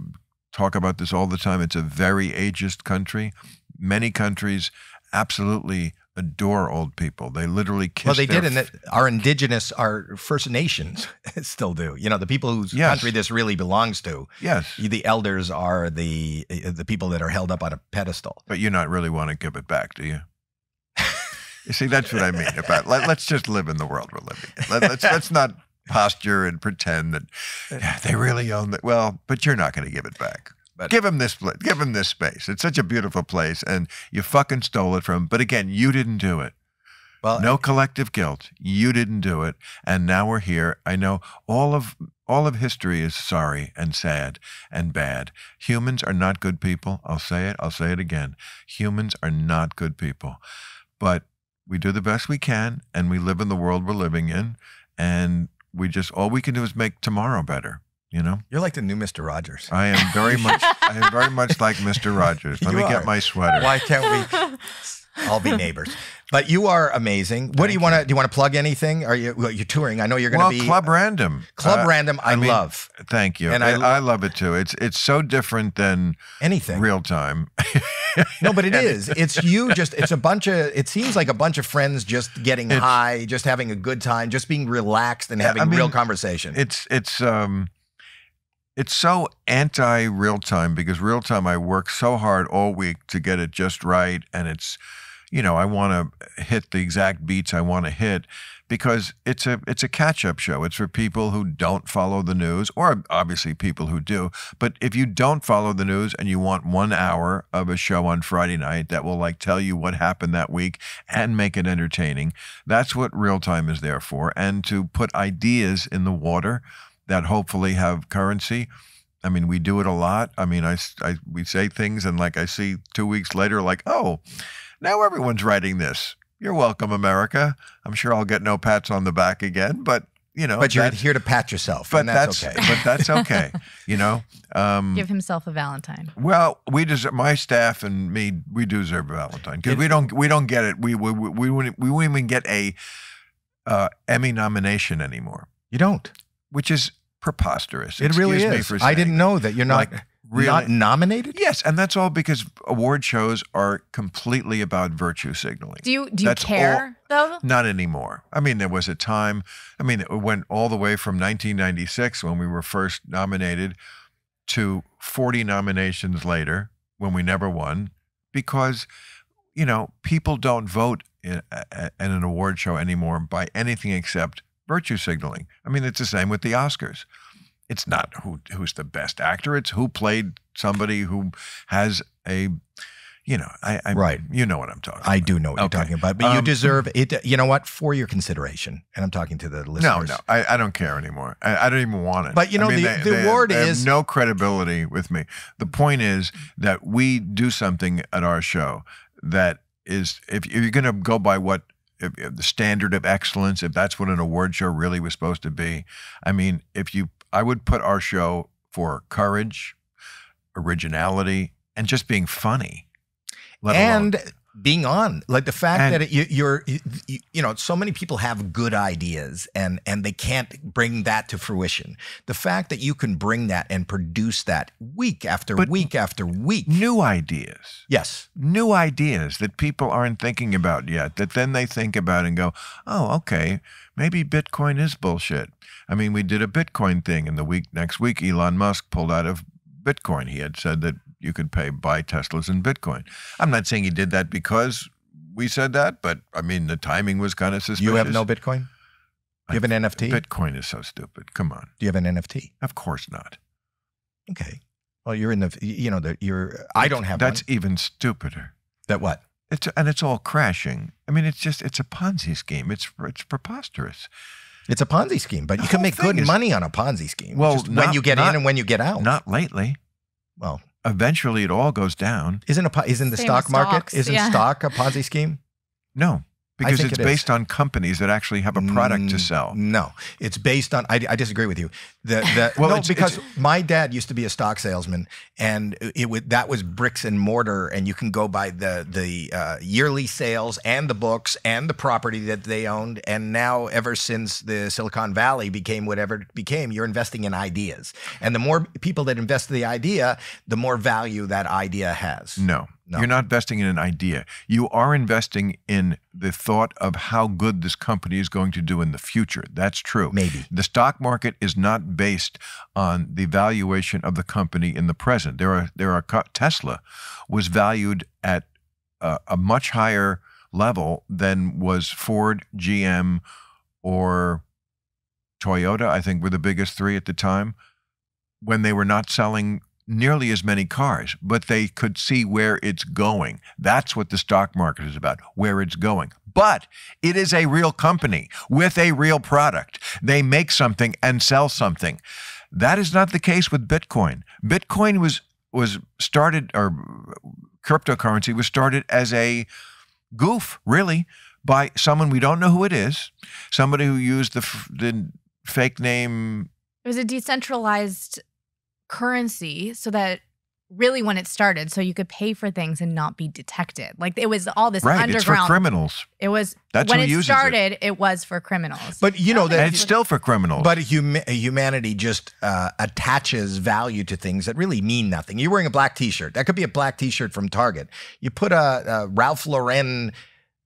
A: talk about this all the time. It's a very ageist country. Many countries absolutely adore old people. They literally kiss.
B: Well, they did, and our indigenous, our First Nations still do. You know, the people whose country this really belongs to.
A: Yes,
B: the elders are the people that are held up on a pedestal.
A: But you not really want to give it back, do you? You see, that's what I mean about. Let's just live in the world we're living in. Let's not posture and pretend that they really own it. Well, but you're not going to give it back. But give them this space. It's such a beautiful place, and you fucking stole it from. But again, you didn't do it. Well, no collective guilt. You didn't do it, and now we're here. I know all of history is sorry and sad and bad. Humans are not good people. I'll say it. I'll say it again. Humans are not good people, but we do the best we can, and we live in the world we're living in, and all we can do is make tomorrow better. You know,
B: you're like the new Mr. Rogers.
A: I am very much like Mr. Rogers. Let me get my sweater.
B: Why can't we all be neighbors? But you are amazing. What do you want to? Do you want to plug anything? You're touring? I know you're going to be
A: Club Random.
B: Club Random. I love.
A: Thank you, and I love it too. It's so different than
B: anything
A: real time.
B: No, but it is. It's you. It's a bunch of. It seems like a bunch of friends just getting high, just having a good time, just being relaxed and having real conversation.
A: It's so anti-real time because real time I work so hard all week to get it just right, and it's, you know, I want to hit the exact beats I want to hit because it's a catch-up show. It's for people who don't follow the news, or obviously people who do. But if you don't follow the news and you want 1 hour of a show on Friday night that will like tell you what happened that week and make it entertaining, that's what real time is there for, and to put ideas in the water that hopefully have currency. I mean, we do it a lot. I mean, we say things and like I see 2 weeks later, like, oh, now everyone's writing this. You're welcome, America. I'm sure I'll get no pats on the back again, but you know.
B: But you're here to pat yourself,
A: but
B: and that's okay.
A: But that's okay, you know.
C: Give himself a Valentine.
A: Well, my staff and me, we deserve a Valentine because we don't get it. We wouldn't even get a Emmy nomination anymore.
B: You don't.
A: Which is preposterous.
B: It really is. I didn't know that you're not not nominated.
A: Yes, and that's all because award shows are completely about virtue signaling.
C: Do you care though?
A: Not anymore. I mean, there was a time. I mean, it went all the way from 1996 when we were first nominated to 40 nominations later when we never won because, you know, people don't vote in an award show anymore by anything except virtue signaling. I mean, it's the same with the Oscars. It's not who's the best actor. It's who played somebody who has a, you know,
B: right.
A: You know what I'm talking about.
B: I do know what you're talking about. But you deserve it, you know what, for your consideration. And I'm talking to the listeners.
A: No, I don't care anymore. I don't even want it.
B: But, you know, the award
A: they
B: is
A: have no credibility with me. The point is that we do something at our show that is, if you're going to go by what, if the standard of excellence, if that's what an award show really was supposed to be. I mean, I would put our show for courage, originality, and just being funny.
B: And being on, like the fact that you know, so many people have good ideas and they can't bring that to fruition. The fact that you can bring that and produce that week after week after week.
A: New ideas.
B: Yes.
A: New ideas that people aren't thinking about yet, that then they think about and go, oh, okay, maybe Bitcoin is bullshit. I mean, we did a Bitcoin thing and next week, Elon Musk pulled out of Bitcoin. He had said that you could buy Teslas in Bitcoin. I'm not saying he did that because we said that, but I mean, the timing was kind of suspicious.
B: You have no Bitcoin? You have an NFT?
A: Bitcoin is so stupid. Come on.
B: Do you have an NFT?
A: Of course not.
B: Okay. Well, you're in I don't have
A: That's even stupider.
B: That what?
A: It's all crashing. I mean, it's a Ponzi scheme. It's preposterous.
B: It's a Ponzi scheme, but you can make good money on a Ponzi scheme.
A: Well,
B: when you get in and when you get out.
A: Not lately.
B: Well,
A: eventually it all goes down.
B: Isn't the stock market? Isn't stock a Ponzi scheme?
A: No, Because
B: think
A: it's
B: it is.
A: based on companies that actually have a product to sell.
B: No, it's based on. I disagree with you.
A: Well,
B: because my dad used to be a stock salesman, and that was bricks and mortar, and you can go by the yearly sales and the books and the property that they owned. And now, ever since the Silicon Valley became whatever it became, you're investing in ideas, and the more people that invest in the idea, the more value that idea has.
A: No. You're not investing in an idea. You are investing in the thought of how good this company is going to do in the future. That's true.
B: Maybe.
A: The stock market is not based on the valuation of the company in the present. Tesla was valued at a much higher level than was Ford, GM, or Toyota, I think were the biggest three at the time, when they were not selling nearly as many cars, but they could see where it's going. That's what the stock market is about, where it's going. But it is a real company with a real product. They make something and sell something. That is not the case with Bitcoin. Bitcoin was started, or cryptocurrency was started as a goof, really, by someone we don't know who it is, somebody who used the fake name.
C: It was a decentralized currency, so that really when it started, so you could pay for things and not be detected. Like it was all this underground.
A: It's for criminals.
C: It was
A: That's
C: when
A: who
C: it
A: uses
C: started. It was for criminals.
B: But you know that
A: and it's still for criminals.
B: But humanity just attaches value to things that really mean nothing. You're wearing a black T-shirt. That could be a black T-shirt from Target. You put a Ralph Lauren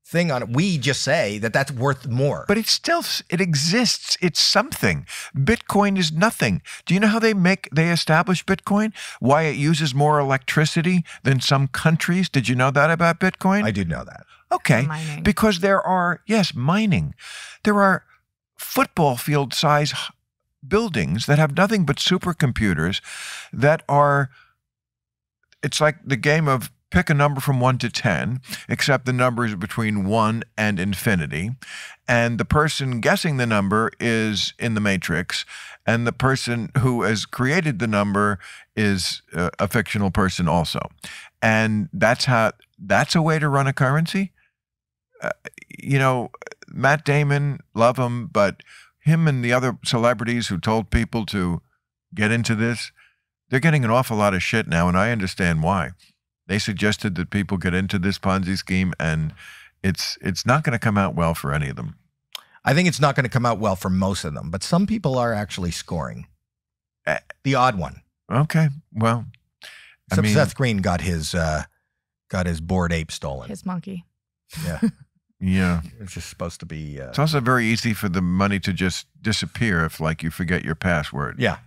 B: thing on it. We just say that that's worth more.
A: But it exists. It's something. Bitcoin is nothing. Do you know how they establish Bitcoin? Why it uses more electricity than some countries? Did you know that about Bitcoin?
B: I did know that.
A: Okay.
C: Mining.
A: Because mining. There are football field size buildings that have nothing but supercomputers that are, it's like the game of pick a number from 1 to 10, except the number is between 1 and infinity. And the person guessing the number is in the Matrix. And the person who has created the number is a fictional person also. And that's a way to run a currency. Matt Damon, love him, but him and the other celebrities who told people to get into this, they're getting an awful lot of shit now, and I understand why. They suggested that people get into this Ponzi scheme, and it's not going to come out well for any of them.
B: I think it's not going to come out well for most of them, but some people are actually scoring. The odd one.
A: Okay, well,
B: Seth Green got his Bored Ape stolen.
C: His monkey.
B: Yeah.
A: Yeah.
B: It's just supposed to be.
A: It's also very easy for the money to just disappear if, like, you forget your password.
B: Yeah.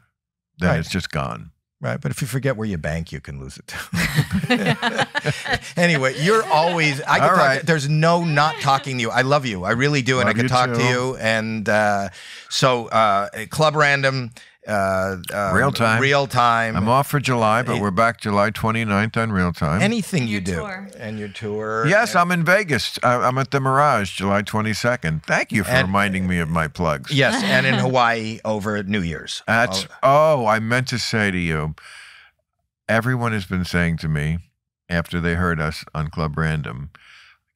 A: Then
B: Right.
A: it's just gone.
B: Right, but if you forget where you bank, you can lose it too. Anyway, you're always. I could
A: All
B: talk,
A: right.
B: There's no not talking to you. I love you. I really do, and
A: Love
B: I could
A: you
B: talk
A: too.
B: to you. And Club Random,
A: Real time.
B: Real time.
A: I'm off for July, but we're back July 29th on Real Time.
B: Anything you
C: your
B: do,
C: tour.
B: and your tour.
A: Yes, I'm in Vegas. I'm at the Mirage, July 22nd. Thank you for
B: And-
A: reminding me of my plugs.
B: Yes, and in Hawaii over New Year's.
A: I meant to say to you, everyone has been saying to me after they heard us on Club Random,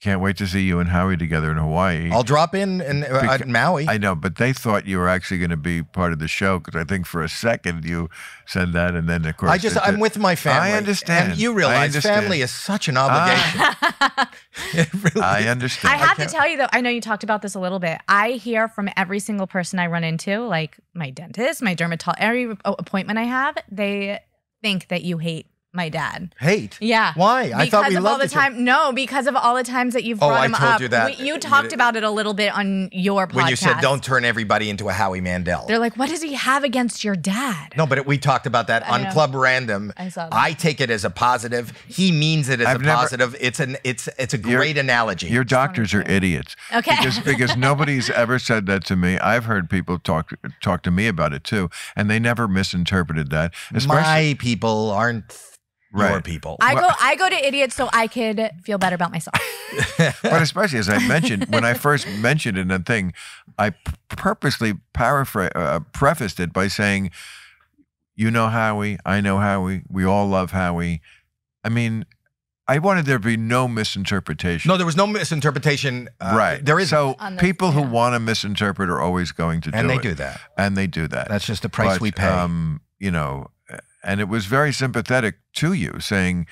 A: can't wait to see you and Howie together in Hawaii.
B: I'll drop in at Maui.
A: I know, but they thought you were actually going to be part of the show because I think for a second you said that, and then of course
B: I'm with my family.
A: I understand.
B: And you realize
A: I understand.
B: family is such an obligation. It really
A: I
B: is.
A: understand.
C: I have to tell you though, I know you talked about this a little bit. I hear from every single person I run into, like my dentist, my dermatologist, every appointment I have, they think that you hate my dad.
B: Hate?
C: Yeah.
B: Why? I thought we
C: because of all
B: loved
C: the
B: each other.
C: time. No, because of all the times that you've brought
B: I
C: him
B: told
C: up.
B: you that.
C: You talked about it a little bit on your podcast.
B: When you said don't turn everybody into a Howie Mandel.
C: They're like, what does he have against your dad?
B: No, but we talked about that
C: I
B: on
C: know.
B: Club Random.
C: I saw that.
B: I take it as a positive. He means it as
A: I've
B: a
A: never-
B: positive. It's a great analogy.
A: Your doctors are idiots.
C: Okay.
A: Because nobody's ever said that to me. I've heard people talk to me about it too, and they never misinterpreted that.
B: My people aren't your
A: Right.
B: people.
C: I go to idiots so I could feel better about myself.
A: But especially as I mentioned, when I first mentioned it in a thing, I purposely prefaced it by saying, you know Howie, I know Howie, we all love Howie. I mean, I wanted there to be no misinterpretation.
B: No, there was no misinterpretation.
A: Right.
B: There is.
A: So
C: On this,
A: people who
C: yeah.
A: want to misinterpret are always going to do it.
B: And they do that.
A: And they do that.
B: That's just the price we pay.
A: You know, and it was very sympathetic to you, saying,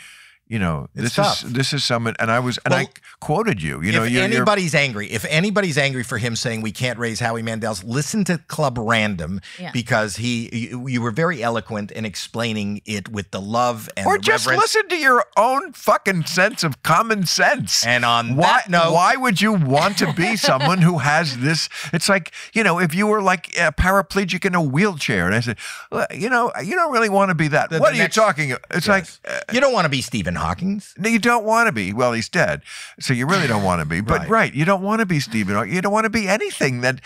A: you know,
B: It's
A: this is someone, and I quoted you. You know,
B: if
A: you're
B: anybody's angry for him saying we can't raise Howie Mandel's, listen to Club Random because you were very eloquent in explaining it with the love and
A: or
B: the
A: just
B: reverence.
A: listen to your own fucking sense of common sense.
B: And on that note,
A: why would you want to be someone who has this? It's like, you know, if you were like a paraplegic in a wheelchair, and I said, well, you know, you don't really want to be that. What are you talking about? It's like
B: you don't want to be Stephen Hawking's.
A: No, you don't want to be. Well, he's dead, so you really don't want to be. But you don't want to be Stephen Hawking. You don't want to be anything that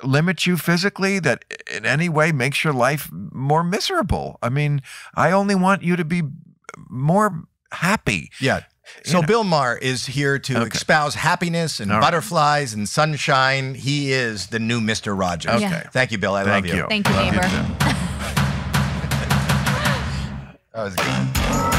A: limits you physically, that in any way makes your life more miserable. I mean, I only want you to be more happy.
B: Yeah. So Bill Maher is here to espouse happiness and butterflies and sunshine. He is the new Mr. Rogers.
A: Okay.
C: Yeah.
B: Thank you, Bill. I love you.
C: Thank you, neighbor.
B: That was good.